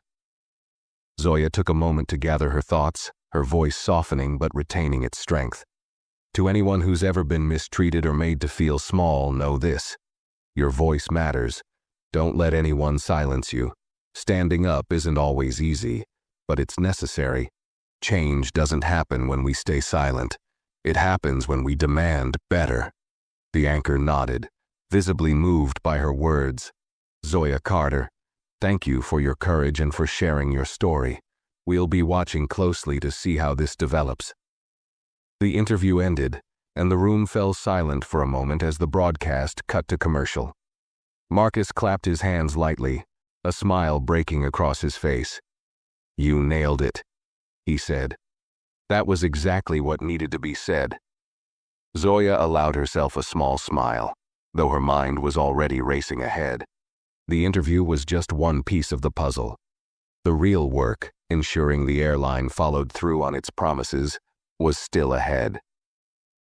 Zoya took a moment to gather her thoughts, her voice softening but retaining its strength. "To anyone who's ever been mistreated or made to feel small, know this. Your voice matters. Don't let anyone silence you. Standing up isn't always easy, but it's necessary. Change doesn't happen when we stay silent. It happens when we demand better." The anchor nodded, visibly moved by her words. "Zoya Carter, thank you for your courage and for sharing your story. We'll be watching closely to see how this develops." The interview ended, and the room fell silent for a moment as the broadcast cut to commercial. Marcus clapped his hands lightly, a smile breaking across his face. "You nailed it," he said. That was exactly what needed to be said. Zoya allowed herself a small smile, though her mind was already racing ahead. The interview was just one piece of the puzzle. The real work, ensuring the airline followed through on its promises, was still ahead.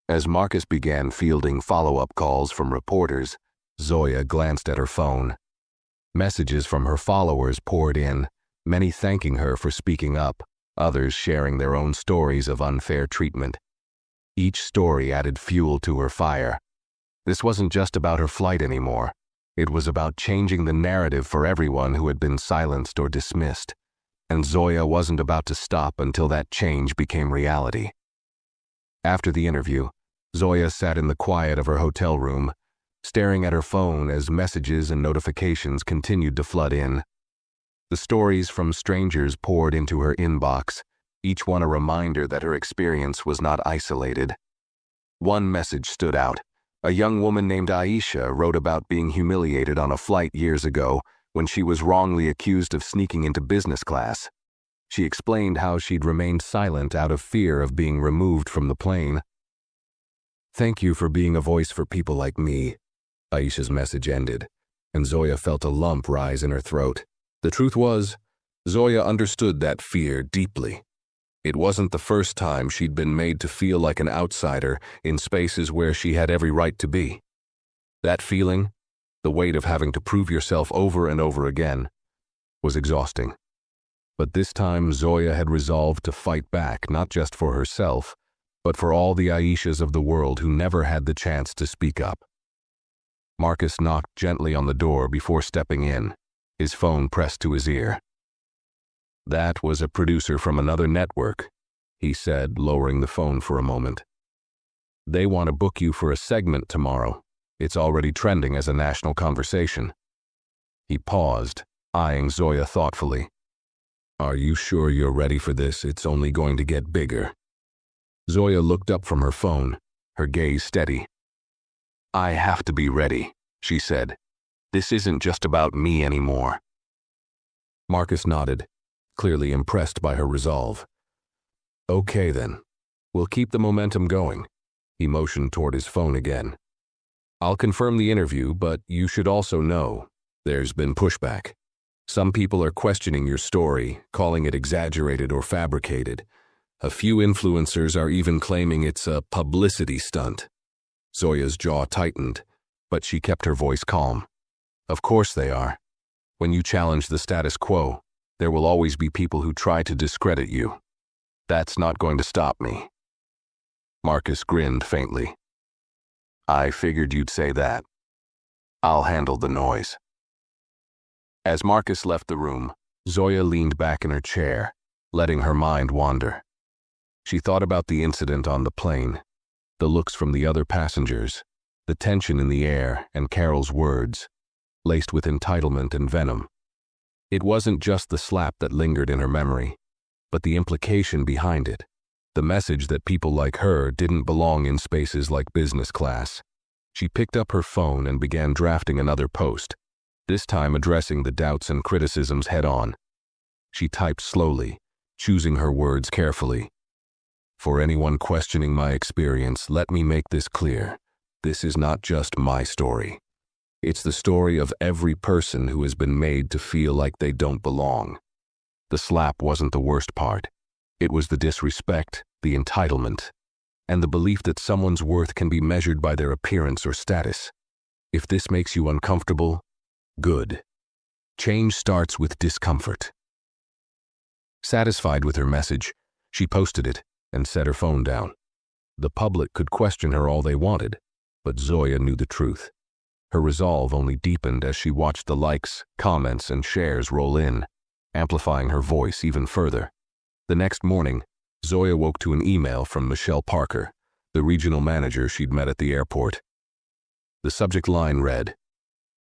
As Marcus began fielding follow-up calls from reporters, Zoya glanced at her phone. Messages from her followers poured in, many thanking her for speaking up, others sharing their own stories of unfair treatment. Each story added fuel to her fire. This wasn't just about her flight anymore. It was about changing the narrative for everyone who had been silenced or dismissed. And Zoya wasn't about to stop until that change became reality. After the interview, Zoya sat in the quiet of her hotel room, staring at her phone as messages and notifications continued to flood in. The stories from strangers poured into her inbox, each one a reminder that her experience was not isolated. One message stood out. A young woman named Aisha wrote about being humiliated on a flight years ago when she was wrongly accused of sneaking into business class. She explained how she'd remained silent out of fear of being removed from the plane. "Thank you for being a voice for people like me," Aisha's message ended, and Zoya felt a lump rise in her throat. The truth was, Zoya understood that fear deeply. It wasn't the first time she'd been made to feel like an outsider in spaces where she had every right to be. That feeling, the weight of having to prove yourself over and over again, was exhausting. But this time Zoya had resolved to fight back, not just for herself, but for all the Aishas of the world who never had the chance to speak up. Marcus knocked gently on the door before stepping in, his phone pressed to his ear. "That was a producer from another network," he said, lowering the phone for a moment. "They want to book you for a segment tomorrow. It's already trending as a national conversation." He paused, eyeing Zoya thoughtfully. "Are you sure you're ready for this? It's only going to get bigger." Zoya looked up from her phone, her gaze steady. "I have to be ready," she said. "This isn't just about me anymore." Marcus nodded, clearly impressed by her resolve. "Okay then, we'll keep the momentum going." He motioned toward his phone again. "I'll confirm the interview, but you should also know there's been pushback. Some people are questioning your story, calling it exaggerated or fabricated. A few influencers are even claiming it's a publicity stunt." Zoya's jaw tightened, but she kept her voice calm. "Of course they are. When you challenge the status quo, there will always be people who try to discredit you. That's not going to stop me." Marcus grinned faintly. "I figured you'd say that. I'll handle the noise." As Marcus left the room, Zoya leaned back in her chair, letting her mind wander. She thought about the incident on the plane, the looks from the other passengers, the tension in the air, and Carol's words, laced with entitlement and venom. It wasn't just the slap that lingered in her memory, but the implication behind it, the message that people like her didn't belong in spaces like business class. She picked up her phone and began drafting another post, this time addressing the doubts and criticisms head-on. She typed slowly, choosing her words carefully. For anyone questioning my experience, let me make this clear. This is not just my story. It's the story of every person who has been made to feel like they don't belong. The slap wasn't the worst part. It was the disrespect, the entitlement, and the belief that someone's worth can be measured by their appearance or status. If this makes you uncomfortable, good. Change starts with discomfort. Satisfied with her message, she posted it and set her phone down. The public could question her all they wanted, but Zoya knew the truth. Her resolve only deepened as she watched the likes, comments, and shares roll in, amplifying her voice even further. The next morning, Zoya woke to an email from Michelle Parker, the regional manager she'd met at the airport. The subject line read,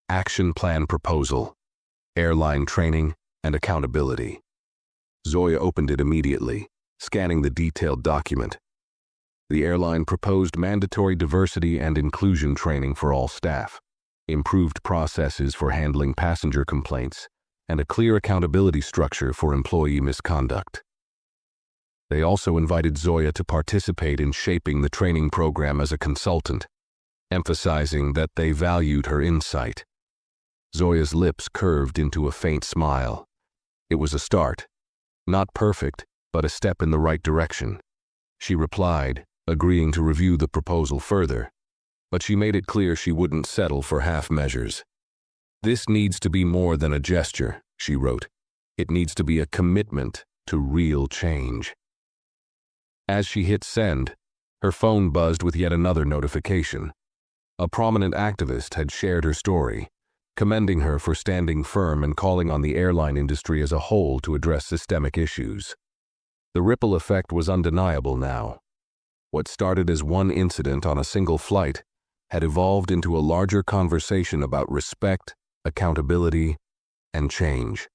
"Action Plan Proposal, Airline Training and Accountability." Zoya opened it immediately, scanning the detailed document. The airline proposed mandatory diversity and inclusion training for all staff, improved processes for handling passenger complaints, and a clear accountability structure for employee misconduct. They also invited Zoya to participate in shaping the training program as a consultant, emphasizing that they valued her insight. Zoya's lips curved into a faint smile. It was a start. Not perfect, but a step in the right direction. She replied, agreeing to review the proposal further, but she made it clear she wouldn't settle for half measures. "This needs to be more than a gesture," she wrote. "It needs to be a commitment to real change." As she hit send, her phone buzzed with yet another notification. A prominent activist had shared her story, commending her for standing firm and calling on the airline industry as a whole to address systemic issues. The ripple effect was undeniable now. What started as one incident on a single flight had evolved into a larger conversation about respect, accountability, and change.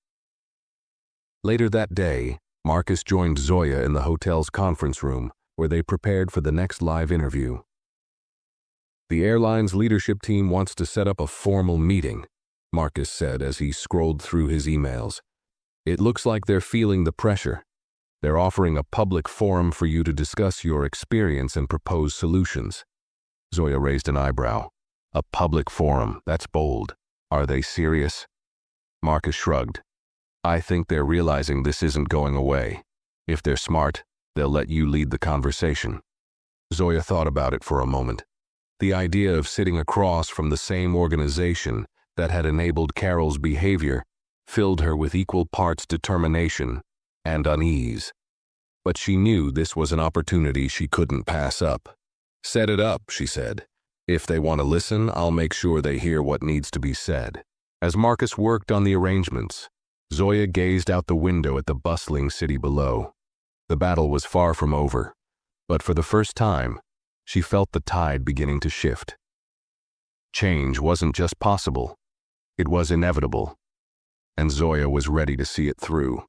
Later that day, Marcus joined Zoya in the hotel's conference room, where they prepared for the next live interview. "The airline's leadership team wants to set up a formal meeting," Marcus said as he scrolled through his emails. "It looks like they're feeling the pressure. They're offering a public forum for you to discuss your experience and propose solutions." Zoya raised an eyebrow. "A public forum, that's bold. Are they serious?" Marcus shrugged. "I think they're realizing this isn't going away. If they're smart, they'll let you lead the conversation." Zoya thought about it for a moment. The idea of sitting across from the same organization that had enabled Carol's behavior filled her with equal parts determination and unease. But she knew this was an opportunity she couldn't pass up. "Set it up," she said. "If they want to listen, I'll make sure they hear what needs to be said." As Marcus worked on the arrangements, Zoya gazed out the window at the bustling city below. The battle was far from over, but for the first time, she felt the tide beginning to shift. Change wasn't just possible, it was inevitable, and Zoya was ready to see it through.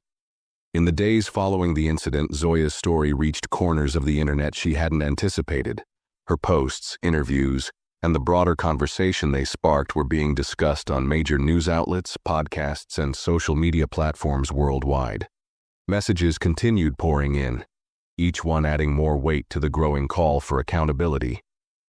In the days following the incident, Zoya's story reached corners of the internet she hadn't anticipated. Her posts, interviews, and the broader conversation they sparked were being discussed on major news outlets, podcasts, and social media platforms worldwide. Messages continued pouring in, each one adding more weight to the growing call for accountability.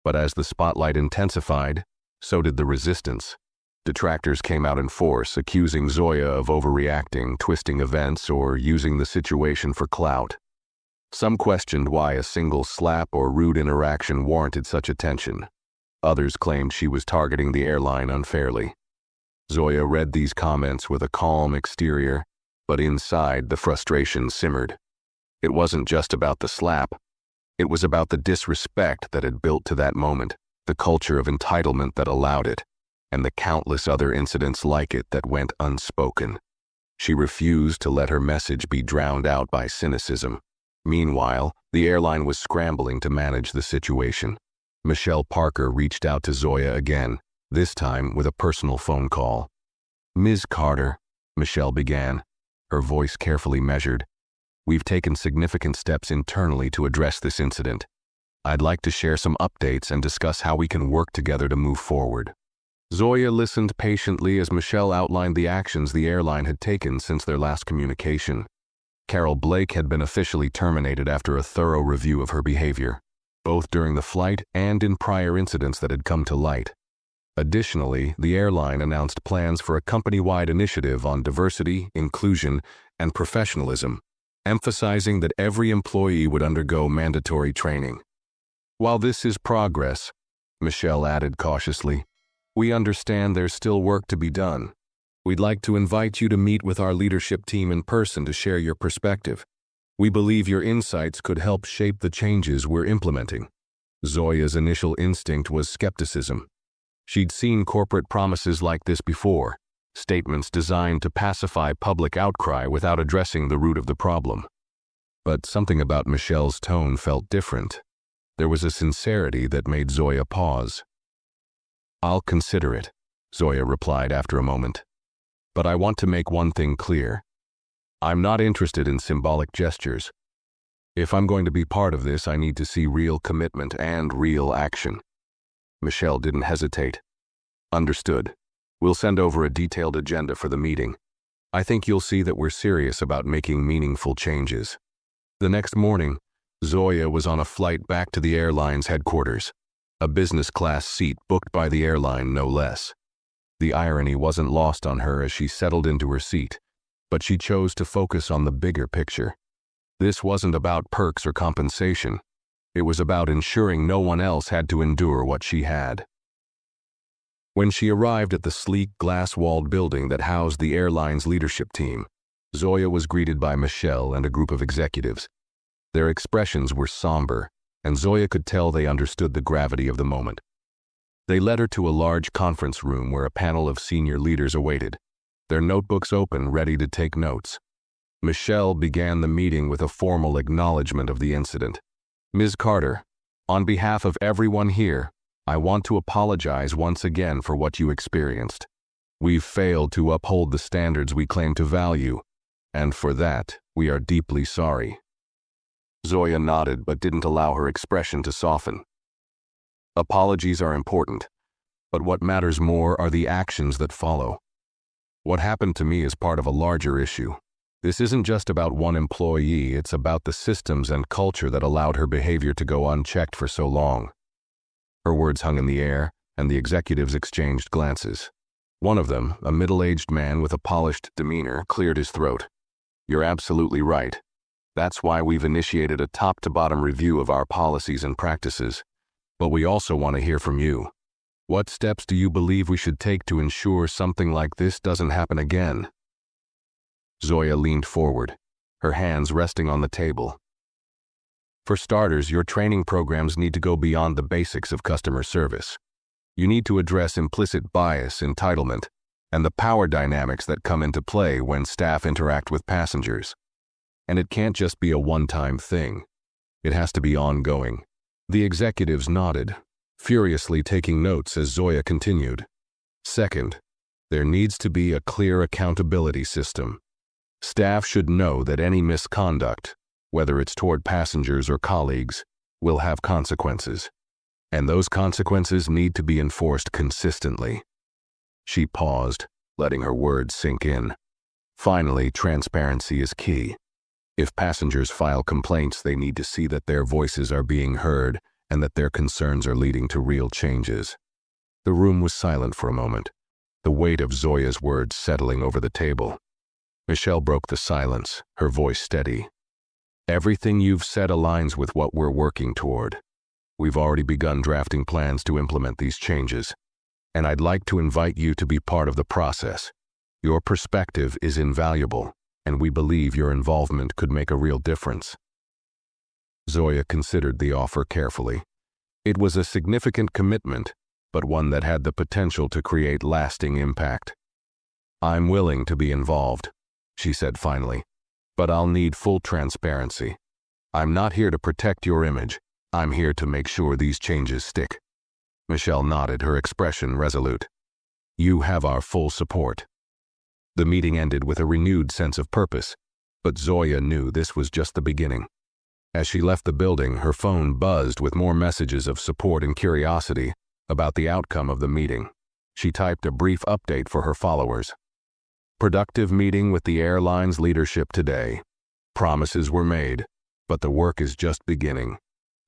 But as the spotlight intensified, so did the resistance. Detractors came out in force, accusing Zoya of overreacting, twisting events, or using the situation for clout. Some questioned why a single slap or rude interaction warranted such attention. Others claimed she was targeting the airline unfairly. Zoya read these comments with a calm exterior, but inside the frustration simmered. It wasn't just about the slap. It was about the disrespect that had built to that moment, the culture of entitlement that allowed it, and the countless other incidents like it that went unspoken. She refused to let her message be drowned out by cynicism. Meanwhile, the airline was scrambling to manage the situation. Michelle Parker reached out to Zoya again, this time with a personal phone call. "Ms. Carter," Michelle began, her voice carefully measured, "we've taken significant steps internally to address this incident. I'd like to share some updates and discuss how we can work together to move forward." Zoya listened patiently as Michelle outlined the actions the airline had taken since their last communication. Carol Blake had been officially terminated after a thorough review of her behavior, both during the flight and in prior incidents that had come to light. Additionally, the airline announced plans for a company-wide initiative on diversity, inclusion, and professionalism, emphasizing that every employee would undergo mandatory training. While this is progress, Michelle added cautiously, we understand there's still work to be done. We'd like to invite you to meet with our leadership team in person to share your perspective. We believe your insights could help shape the changes we're implementing. Zoya's initial instinct was skepticism. She'd seen corporate promises like this before, statements designed to pacify public outcry without addressing the root of the problem. But something about Michelle's tone felt different. There was a sincerity that made Zoya pause. I'll consider it, Zoya replied after a moment. But I want to make one thing clear. I'm not interested in symbolic gestures. If I'm going to be part of this, I need to see real commitment and real action. Michelle didn't hesitate. Understood. We'll send over a detailed agenda for the meeting. I think you'll see that we're serious about making meaningful changes. The next morning, Zoya was on a flight back to the airline's headquarters, a business class seat booked by the airline no less. The irony wasn't lost on her as she settled into her seat, but she chose to focus on the bigger picture. This wasn't about perks or compensation. It was about ensuring no one else had to endure what she had. When she arrived at the sleek, glass-walled building that housed the airline's leadership team, Zoya was greeted by Michelle and a group of executives. Their expressions were somber, and Zoya could tell they understood the gravity of the moment. They led her to a large conference room where a panel of senior leaders awaited, their notebooks open, ready to take notes. Michelle began the meeting with a formal acknowledgement of the incident. Ms. Carter, on behalf of everyone here, I want to apologize once again for what you experienced. We've failed to uphold the standards we claim to value, and for that, we are deeply sorry. Zoya nodded but didn't allow her expression to soften. Apologies are important, but what matters more are the actions that follow. What happened to me is part of a larger issue. This isn't just about one employee, it's about the systems and culture that allowed her behavior to go unchecked for so long. Her words hung in the air, and the executives exchanged glances. One of them, a middle-aged man with a polished demeanor, cleared his throat. You're absolutely right. That's why we've initiated a top-to-bottom review of our policies and practices. But we also want to hear from you. What steps do you believe we should take to ensure something like this doesn't happen again? Zoya leaned forward, her hands resting on the table. For starters, your training programs need to go beyond the basics of customer service. You need to address implicit bias, entitlement, and the power dynamics that come into play when staff interact with passengers. And it can't just be a one-time thing. It has to be ongoing. The executives nodded, furiously taking notes as Zoya continued. Second, there needs to be a clear accountability system. Staff should know that any misconduct, whether it's toward passengers or colleagues, will have consequences. And those consequences need to be enforced consistently. She paused, letting her words sink in. Finally, transparency is key. If passengers file complaints, they need to see that their voices are being heard and that their concerns are leading to real changes. The room was silent for a moment, the weight of Zoya's words settling over the table. Michelle broke the silence, her voice steady. Everything you've said aligns with what we're working toward. We've already begun drafting plans to implement these changes, and I'd like to invite you to be part of the process. Your perspective is invaluable, and we believe your involvement could make a real difference. Zoya considered the offer carefully. It was a significant commitment, but one that had the potential to create lasting impact. I'm willing to be involved, she said finally, but I'll need full transparency. I'm not here to protect your image. I'm here to make sure these changes stick. Michelle nodded, her expression resolute. You have our full support. The meeting ended with a renewed sense of purpose, but Zoya knew this was just the beginning. As she left the building, her phone buzzed with more messages of support and curiosity about the outcome of the meeting. She typed a brief update for her followers. Productive meeting with the airline's leadership today. Promises were made, but the work is just beginning.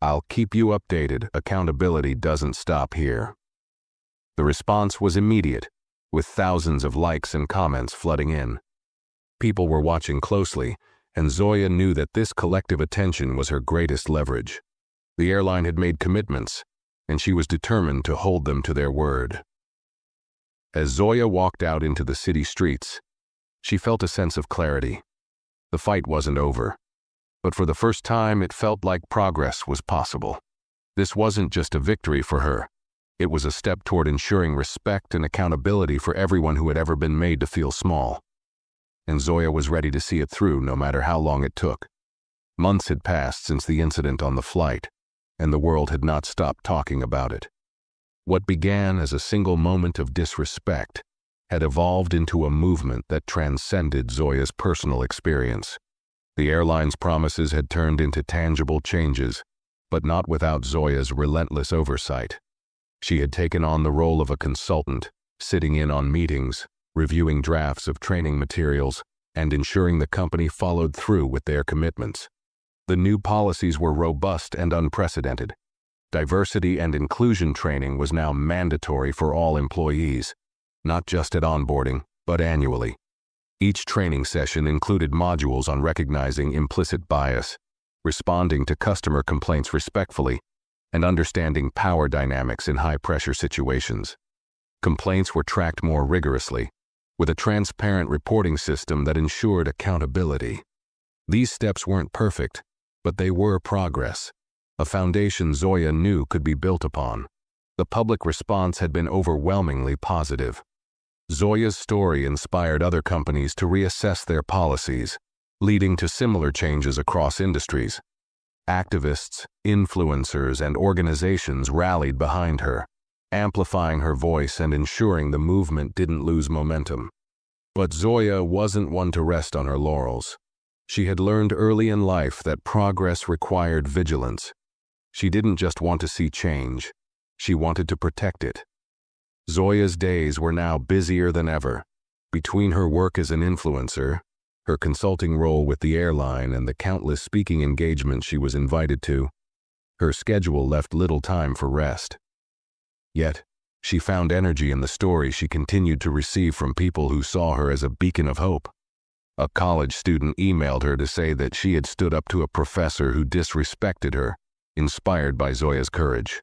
I'll keep you updated. Accountability doesn't stop here. The response was immediate, with thousands of likes and comments flooding in. People were watching closely, and Zoya knew that this collective attention was her greatest leverage. The airline had made commitments, and she was determined to hold them to their word. As Zoya walked out into the city streets, she felt a sense of clarity. The fight wasn't over, but for the first time it felt like progress was possible. This wasn't just a victory for her. It was a step toward ensuring respect and accountability for everyone who had ever been made to feel small. And Zoya was ready to see it through no matter how long it took. Months had passed since the incident on the flight, and the world had not stopped talking about it. What began as a single moment of disrespect had evolved into a movement that transcended Zoya's personal experience. The airline's promises had turned into tangible changes, but not without Zoya's relentless oversight. She had taken on the role of a consultant, sitting in on meetings, reviewing drafts of training materials, and ensuring the company followed through with their commitments. The new policies were robust and unprecedented. Diversity and inclusion training was now mandatory for all employees, not just at onboarding, but annually. Each training session included modules on recognizing implicit bias, responding to customer complaints respectfully, and understanding power dynamics in high-pressure situations. Complaints were tracked more rigorously, with a transparent reporting system that ensured accountability. These steps weren't perfect, but they were progress, a foundation Zoya knew could be built upon. The public response had been overwhelmingly positive. Zoya's story inspired other companies to reassess their policies, leading to similar changes across industries. Activists, influencers, and organizations rallied behind her, amplifying her voice and ensuring the movement didn't lose momentum. But Zoya wasn't one to rest on her laurels. She had learned early in life that progress required vigilance. She didn't just want to see change, she wanted to protect it. Zoya's days were now busier than ever. Between her work as an influencer, her consulting role with the airline, and the countless speaking engagements she was invited to, her schedule left little time for rest. Yet, she found energy in the stories she continued to receive from people who saw her as a beacon of hope. A college student emailed her to say that she had stood up to a professor who disrespected her, inspired by Zoya's courage.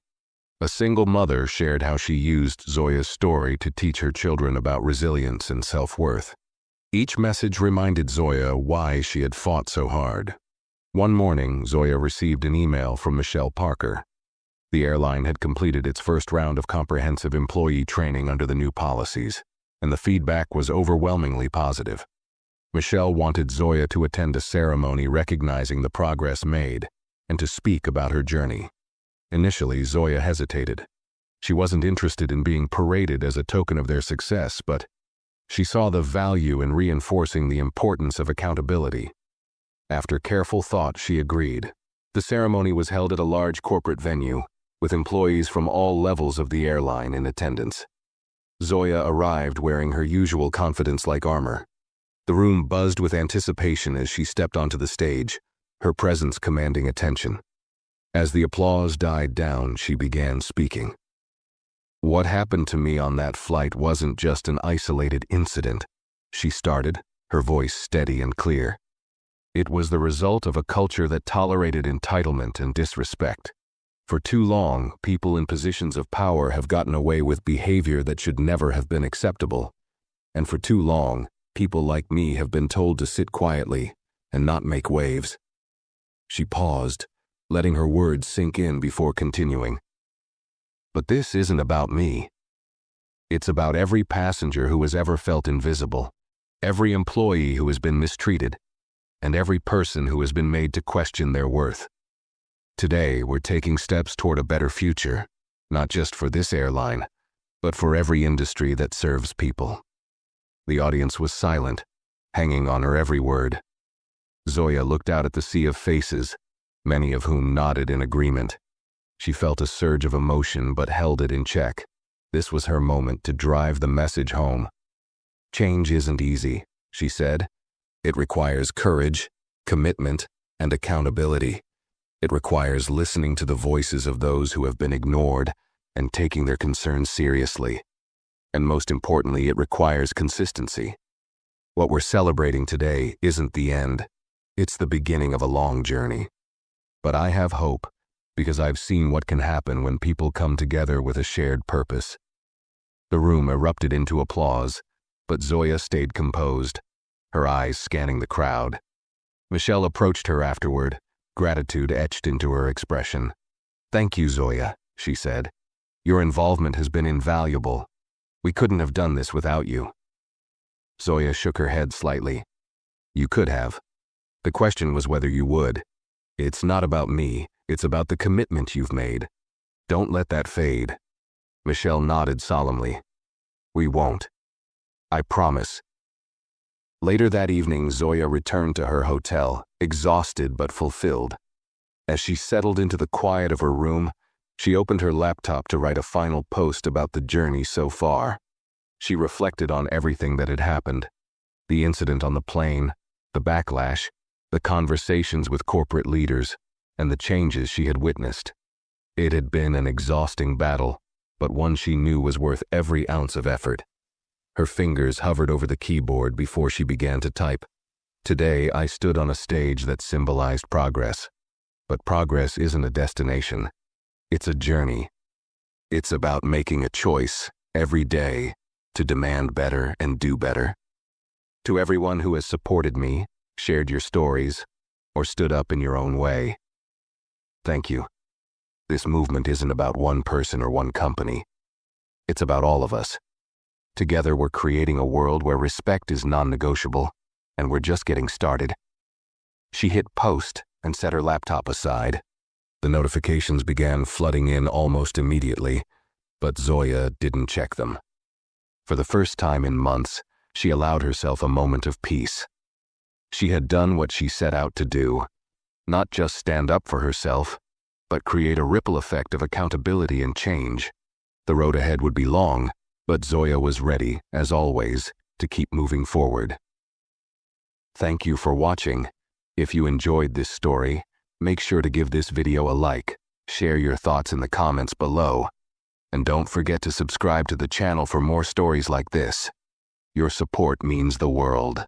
A single mother shared how she used Zoya's story to teach her children about resilience and self-worth. Each message reminded Zoya why she had fought so hard. One morning, Zoya received an email from Michelle Parker. The airline had completed its first round of comprehensive employee training under the new policies, and the feedback was overwhelmingly positive. Michelle wanted Zoya to attend a ceremony recognizing the progress made and to speak about her journey. Initially, Zoya hesitated. She wasn't interested in being paraded as a token of their success, but she saw the value in reinforcing the importance of accountability. After careful thought, she agreed. The ceremony was held at a large corporate venue, with employees from all levels of the airline in attendance. Zoya arrived wearing her usual confidence-like armor. The room buzzed with anticipation as she stepped onto the stage, her presence commanding attention. As the applause died down, she began speaking. "What happened to me on that flight wasn't just an isolated incident," she started, her voice steady and clear. "It was the result of a culture that tolerated entitlement and disrespect. For too long, people in positions of power have gotten away with behavior that should never have been acceptable. And for too long, people like me have been told to sit quietly and not make waves." She paused, letting her words sink in before continuing. "But this isn't about me. It's about every passenger who has ever felt invisible, every employee who has been mistreated, and every person who has been made to question their worth. Today, we're taking steps toward a better future, not just for this airline, but for every industry that serves people." The audience was silent, hanging on her every word. Zoya looked out at the sea of faces, many of whom nodded in agreement. She felt a surge of emotion but held it in check. This was her moment to drive the message home. "Change isn't easy," she said. "It requires courage, commitment, and accountability. It requires listening to the voices of those who have been ignored and taking their concerns seriously. And most importantly, it requires consistency. What we're celebrating today isn't the end. It's the beginning of a long journey. But I have hope, because I've seen what can happen when people come together with a shared purpose. The room erupted into applause, but Zoya stayed composed, her eyes scanning the crowd. Michelle approached her afterward, gratitude etched into her expression. "Thank you, Zoya," she said. "Your involvement has been invaluable. We couldn't have done this without you." Zoya shook her head slightly. "You could have. The question was whether you would. It's not about me, it's about the commitment you've made. Don't let that fade." Michelle nodded solemnly. "We won't. I promise." Later that evening, Zoya returned to her hotel, exhausted but fulfilled. As she settled into the quiet of her room, she opened her laptop to write a final post about the journey so far. She reflected on everything that had happened: the incident on the plane, the backlash, the conversations with corporate leaders, and the changes she had witnessed. It had been an exhausting battle, but one she knew was worth every ounce of effort. Her fingers hovered over the keyboard before she began to type. "Today I stood on a stage that symbolized progress. But progress isn't a destination. It's a journey. It's about making a choice every day to demand better and do better. To everyone who has supported me, shared your stories, or stood up in your own way, thank you. This movement isn't about one person or one company. It's about all of us. Together we're creating a world where respect is non-negotiable, and we're just getting started." She hit post and set her laptop aside. The notifications began flooding in almost immediately, but Zoya didn't check them. For the first time in months, she allowed herself a moment of peace. She had done what she set out to do, not just stand up for herself, but create a ripple effect of accountability and change. The road ahead would be long, but Zoya was ready, as always, to keep moving forward. Thank you for watching. If you enjoyed this story, make sure to give this video a like, share your thoughts in the comments below, and don't forget to subscribe to the channel for more stories like this. Your support means the world.